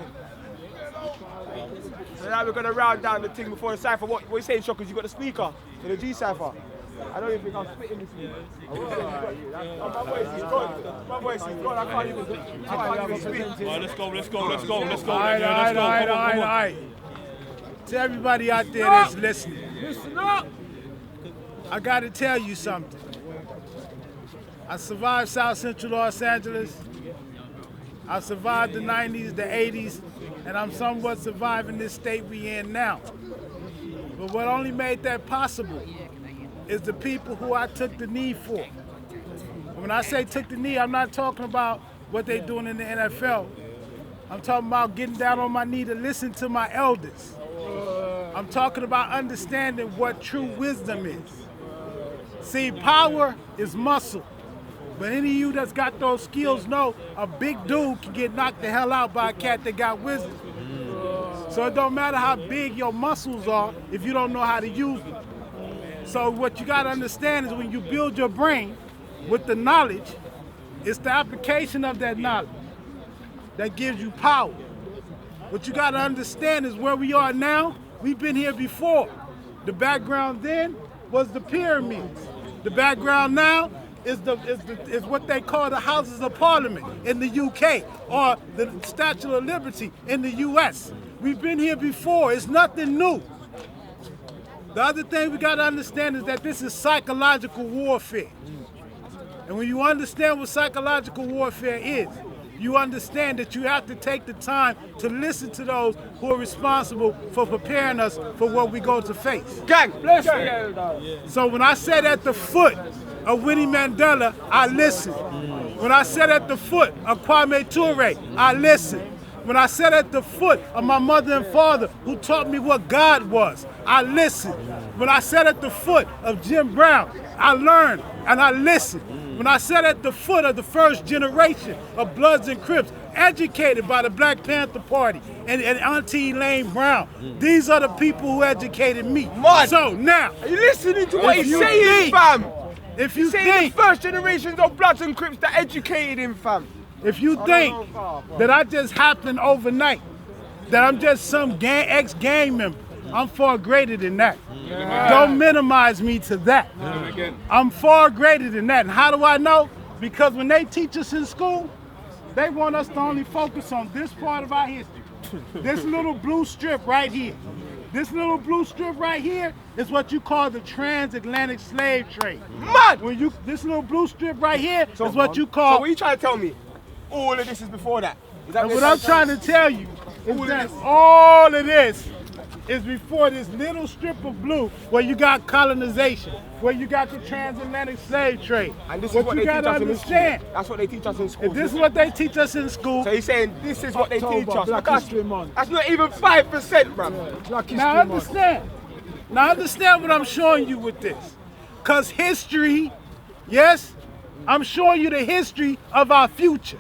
So now we're going to round down the thing before the cypher. What are you saying, Shockers? You got the speaker for the G cypher. I don't even think I'm spitting this thing. My voice is gone. My voice is gone. I can't even speak. Let's go. All right. To everybody out there that's listening, listen up. I got to tell you something. I survived South Central Los Angeles. I survived the 90s, the 80s, and I'm somewhat surviving this state we in now. But what only made that possible is the people who I took the knee for. When I say took the knee, I'm not talking about what they doing in the NFL. I'm talking about getting down on my knee to listen to my elders. I'm talking about understanding what true wisdom is. See, power is muscle. But any of you that's got those skills know a big dude can get knocked the hell out by a cat that got wisdom. So it don't matter how big your muscles are if you don't know how to use them. So what you got to understand is when you build your brain with the knowledge, it's the application of that knowledge that gives you power. What you got to understand is where we are now, we've been here before. The background then was the pyramids. The background now is what they call the Houses of Parliament in the UK or the Statue of Liberty in the US. We've been here before, it's nothing new. The other thing we got to understand is that this is psychological warfare. And when you understand what psychological warfare is, you understand that you have to take the time to listen to those who are responsible for preparing us for what we go to face. Gang! Bless you! So when I said at the foot of Winnie Mandela, I listened. When I said at the foot of Kwame Ture, I listened. When I sat at the foot of my mother and father who taught me what God was, I listened. When I sat at the foot of Jim Brown, I learned and I listened. When I sat at the foot of the first generation of Bloods and Crips, educated by the Black Panther Party and Auntie Elaine Brown, these are the people who educated me. Man. So now, are you listening to what he's saying, fam? If you think the first generations of Bloods and Crips that educated him, fam. If you think that I just happened overnight, that I'm just some ex-gang member, I'm far greater than that. Don't minimize me to that. I'm far greater than that. And how do I know? Because when they teach us in school, they want us to only focus on this part of our history. This little blue strip right here. This little blue strip right here is what you call the transatlantic slave trade. Mad! This little blue strip right here is what you call... So what are you trying to tell me? All of this is before that. And what I'm trying to tell you is that all of this is before this little strip of blue where you got colonization, where you got the transatlantic slave trade. And this is what they teach us in school. That's what they teach us in school. If this is what they teach us in school. So you're saying this is what they teach us. That's not even 5%, bro. Now understand what I'm showing you with this. Because history, yes, I'm showing you the history of our future.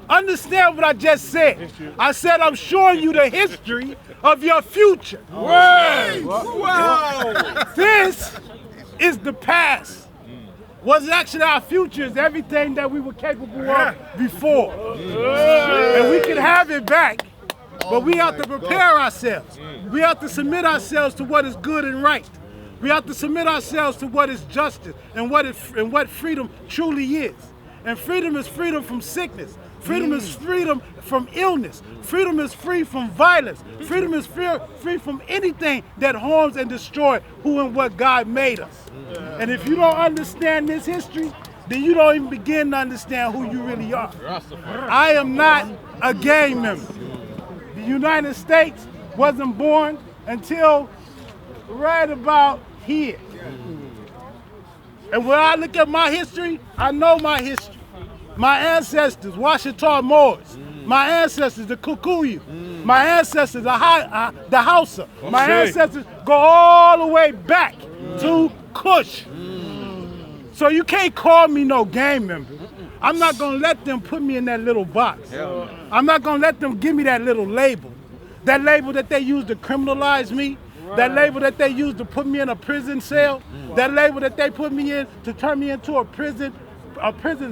Understand what I just said. I said I'm showing you the history of your future. Wow. This is the past. What's actually our future is everything that we were capable of before. And we can have it back, but we have to prepare ourselves. We have to submit ourselves to what is good and right. We have to submit ourselves to what is justice and what freedom truly is. And freedom is freedom from sickness. Freedom is freedom from illness. Freedom is free from violence. Freedom is free from anything that harms and destroys who and what God made us. And if you don't understand this history, then you don't even begin to understand who you really are. I am not a gang member. The United States wasn't born until right about here. And when I look at my history, I know my history. My ancestors, Washita Moors. My ancestors, the Kikuyu. My ancestors, the Hausa. My ancestors go all the way back to Kush. So you can't call me no gang member. I'm not gonna let them put me in that little box. I'm not gonna let them give me that little label. That label that they use to criminalize me. That label that they use to put me in a prison cell. That label that they put me in to turn me into a prison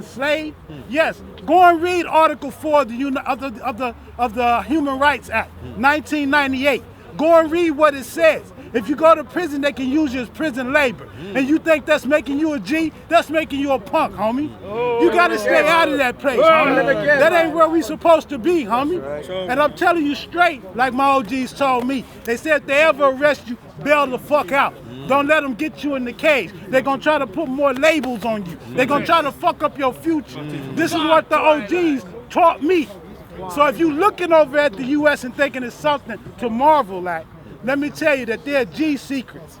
slave. Yes, go and read Article 4 of the Human Rights Act, 1998. Go and read what it says. If you go to prison, they can use you as prison labor. And you think that's making you a G? That's making you a punk, homie. You gotta stay out of that place, homie. That ain't where we supposed to be, homie. And I'm telling you straight, like my OGs told me. They said if they ever arrest you, bail the fuck out. Don't let them get you in the cage. They're gonna try to put more labels on you. They're gonna try to fuck up your future. This is what the OGs taught me. So if you looking over at the US and thinking it's something to marvel at, let me tell you that they're G secrets.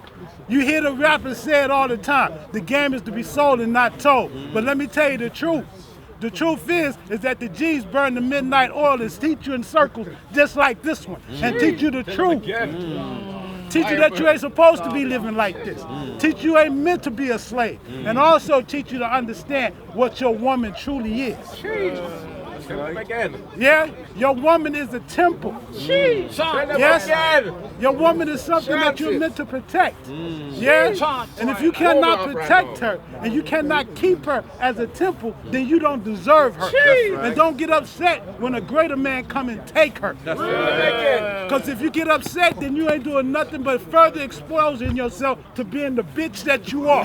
You hear the rappers say it all the time. The game is to be sold and not told. But let me tell you the truth. The truth is that the G's burn the midnight oil and teach you in circles just like this one. And teach you the truth. Teach you that you ain't supposed to be living like this. Teach you ain't meant to be a slave. And also teach you to understand what your woman truly is. Yeah, your woman is a temple. Yes, your woman is something that you're meant to protect. Yeah, and if you cannot protect her and you cannot keep her as a temple, then you don't deserve her. And don't get upset when a greater man come and take her. Because if you get upset, then you ain't doing nothing but further exposing yourself to being the bitch that you are.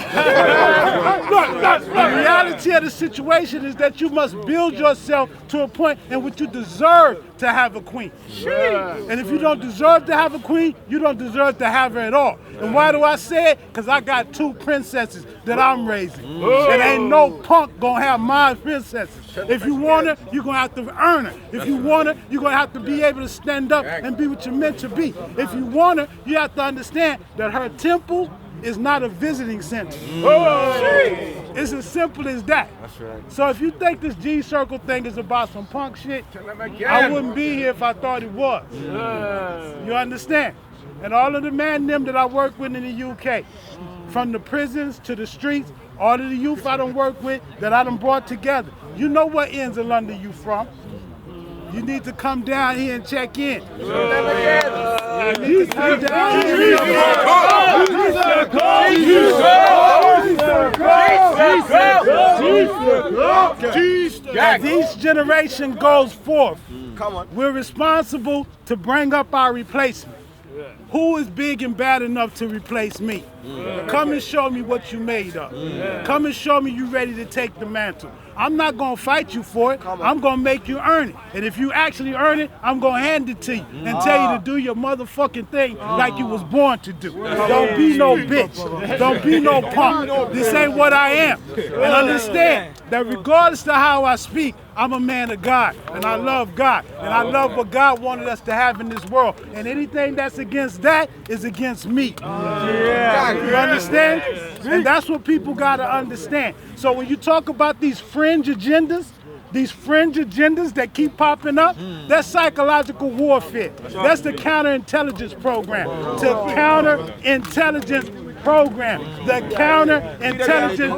Look, the reality of the situation is that you must build yourself to a point in which you deserve to have a queen. And if you don't deserve to have a queen, you don't deserve to have her at all. And why do I say it? Because I got 2 princesses that I'm raising. And ain't no punk gonna have my princesses. If you want her, you're gonna have to earn her. If you want her, you're gonna have to be able to stand up and be what you're meant to be. If you want her, you have to understand that her temple is not a visiting center. It's as simple as that. That's right. So if you think this G-Circle thing is about some punk shit, I wouldn't be here if I thought it was. You understand? And all of the man them that I work with in the UK, from the prisons to the streets, all of the youth I done work with that I done brought together, you know what ends of London you from. You need to come down here and check in. You need to come down here. As each generation goes forth, we're responsible to bring up our replacement. Who is big and bad enough to replace me? Come and show me what you made of. Come and show me you ready to take the mantle. I'm not gonna fight you for it. I'm gonna make you earn it. And if you actually earn it, I'm gonna hand it to you and tell you to do your motherfucking thing like you was born to do. Don't be no bitch. Don't be no punk. This ain't what I am. And understand that regardless of how I speak, I'm a man of God, and I love God, and I love what God wanted us to have in this world. And anything that's against that is against me. You understand? And that's what people gotta understand. So when you talk about these fringe agendas that keep popping up, that's psychological warfare. That's the counterintelligence program. To counterintelligence program. The counterintelligence.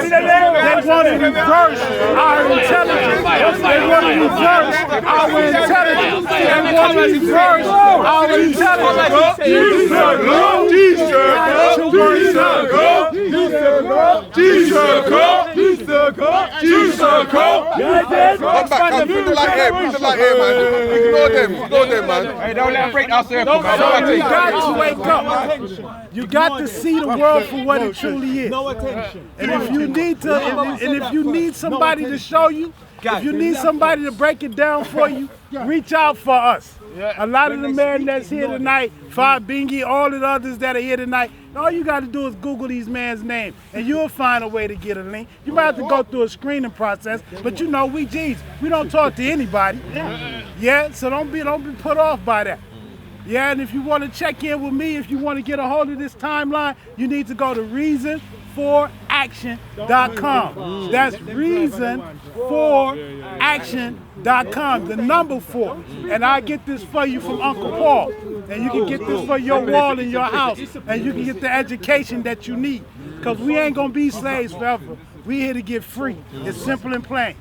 They want to reverse our intelligence. They want to reverse our intelligence. They want to reverse our intelligence. G-Circle! G-Circle! G-Circle! Come back, come put the light here, man. Ignore them, man. Hey, don't let them break our circle, man. You got to wake up. You got to see the world for what it truly is. No attention. And if you need to, and if you need somebody to show you, if you need somebody to break it down for you, reach out for us. A lot of the men that's here tonight, Fab Bingy, all of the others that are here tonight, all you got to do is Google these men's names, and you'll find a way to get a link. You might have to go through a screening process, but you know we G's. We don't talk to anybody. Yeah, so don't be put off by that. Yeah, and if you want to check in with me, if you want to get a hold of this timeline, you need to go to reasonforaction.com. That's reasonforaction.com, the number 4. And I get this for you from Uncle Paul. And you can get this for your wall in your house. And you can get the education that you need. Because we ain't going to be slaves forever. We here to get free. It's simple and plain.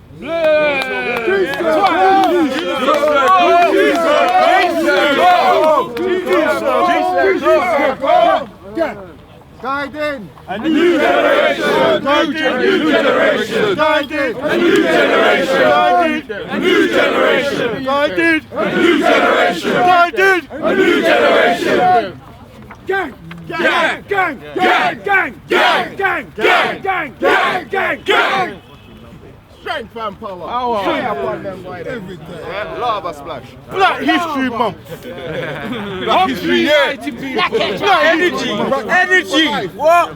Guiding a new generation. Guiding a new generation. Guiding a new generation. Guiding a new generation. Guiding a new generation. Guiding a new generation. Gang. Gang. Gang. Gang. Gang. Gang. Gang. Gang. Gang. Gang. Gang. Gang. Strength and power. Everything. Lava splash. Black History Month. Black History, yeah. Black energy. Energy. What?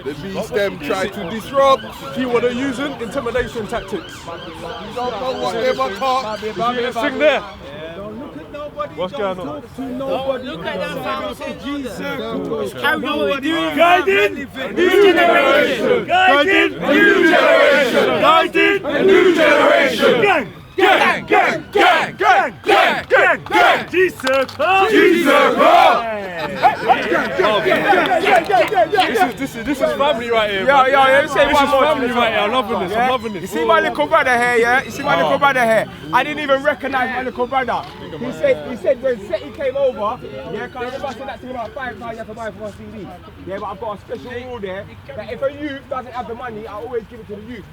The beast them try to disrupt. He want to using intimidation tactics. You don't know what they ever caught. Sing there. What's going on? Look at that family. Carry on what doing. Guiding a new generation. Guiding a new generation. Guiding a new generation. Gang. Gang. Gang. Gang. Gang. Gang. Gang. Gang. G-Circle. G-Circle. This is family right here. Yo, let me say this one is more. family right here. I'm loving this. I'm loving this. You see my little brother here, yeah? You see my little brother here? I didn't even recognize my little brother. He said when Seti came over, yeah, because I remember I said that to him about 5 times you have to buy for a CD. Yeah, but I've got a special rule there that if a youth doesn't have the money, I always give it to the youth.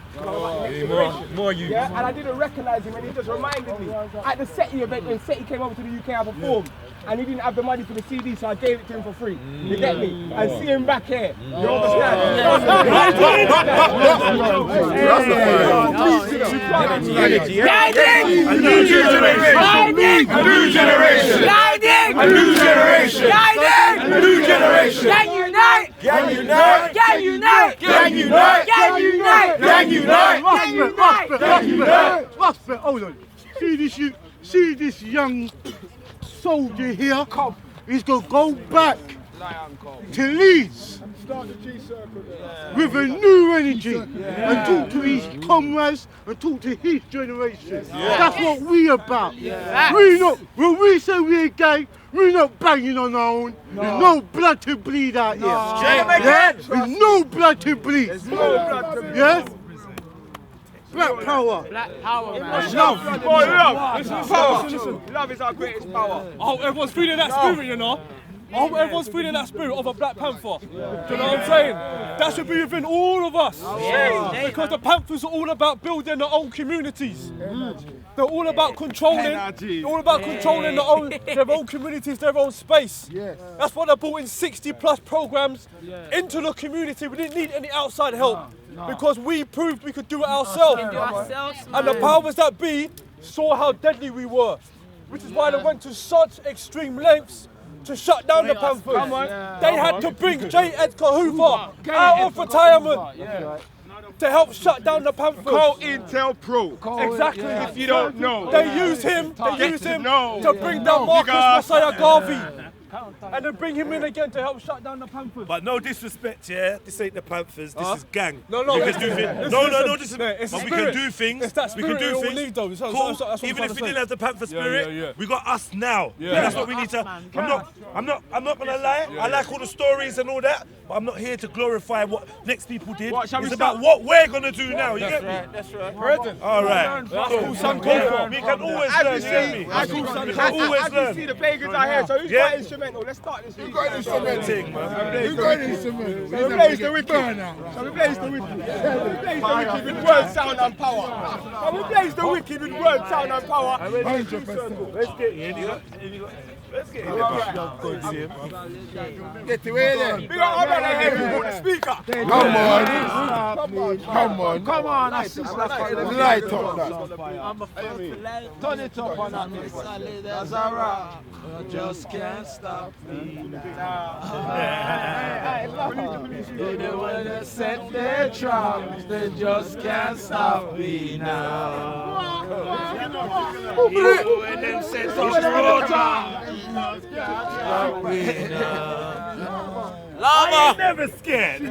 More youth. Yeah, and I didn't recognize him, and he just reminded me at the Seti event when Seti came over to the UK, I performed. And he didn't have the money for the CD, so I gave it to him for free. You get me? And see him back here. You understand? Guiding a new generation. Guiding a new generation. Guiding a new generation. Guiding a new generation. Gang unite. Gang unite. Gang unite. Gang unite. Gang unite. Gang unite. Gang unite. Hold on. See this young soldier here. He's gonna go back to Leeds with a new energy and talk to his comrades and talk to his generation. That's what we about. We not when we say we're gay, we're not banging on our own. There's no blood to bleed out here. Yeah? There's no blood to bleed. Yeah? Black power. Black power, man. Love. Love. Listen, Power. listen. Love is our greatest power. I hope everyone's feeling that spirit, you know. I hope everyone's feeling that spirit of a Black Panther. Do you know what I'm saying? That should be within all of us. Because the Panthers are all about building their own communities. They're all about controlling. Their own communities, their own space. That's why they brought in 60+ programs into the community. We didn't need any outside help. Because we proved we could do it ourselves. And the powers that be saw how deadly we were. Which is why they went to such extreme lengths to shut down the Panthers. They had to bring J. Edgar Hoover out of retirement to help shut down the Panthers. Call Intel Pro. Exactly. If you don't know. They use him to bring down Marcus Messiah Garvey. And then bring him in again to help shut down the Panthers. But no disrespect, yeah. This ain't the Panthers. This is gang. No. We can do things. No. This is. It's But we can do things. It's that We can spirit do we things. need, though. Cool. Even if we didn't have the Panther spirit, we got us now. Yeah. And that's what we need to. I'm not gonna lie. I like all the stories and all that, but I'm not here to glorify what next people did. It's about what we're gonna do now. You get me? That's right. All right. Cool. We can always learn. You get me? We can always As you learn. see the pagans are here, so who's quite instrumental? let's start this. You got an instrument thing, man. You got an instrument. So we blaze the wicked. So we blaze the wicked. We blaze the wicked with word, sound and power. So we blaze the wicked with word, sound and power. 100%. Let's get in. Let's get in. Get away then. Big up our brother here who brought the speaker. Come on. Come on, that's Light up that. Turn it up on that. That's alright. Just can't stop me now. They wanna set their traps, they just can't stop me now. When them set their traps, stop me now. I ain't never scared.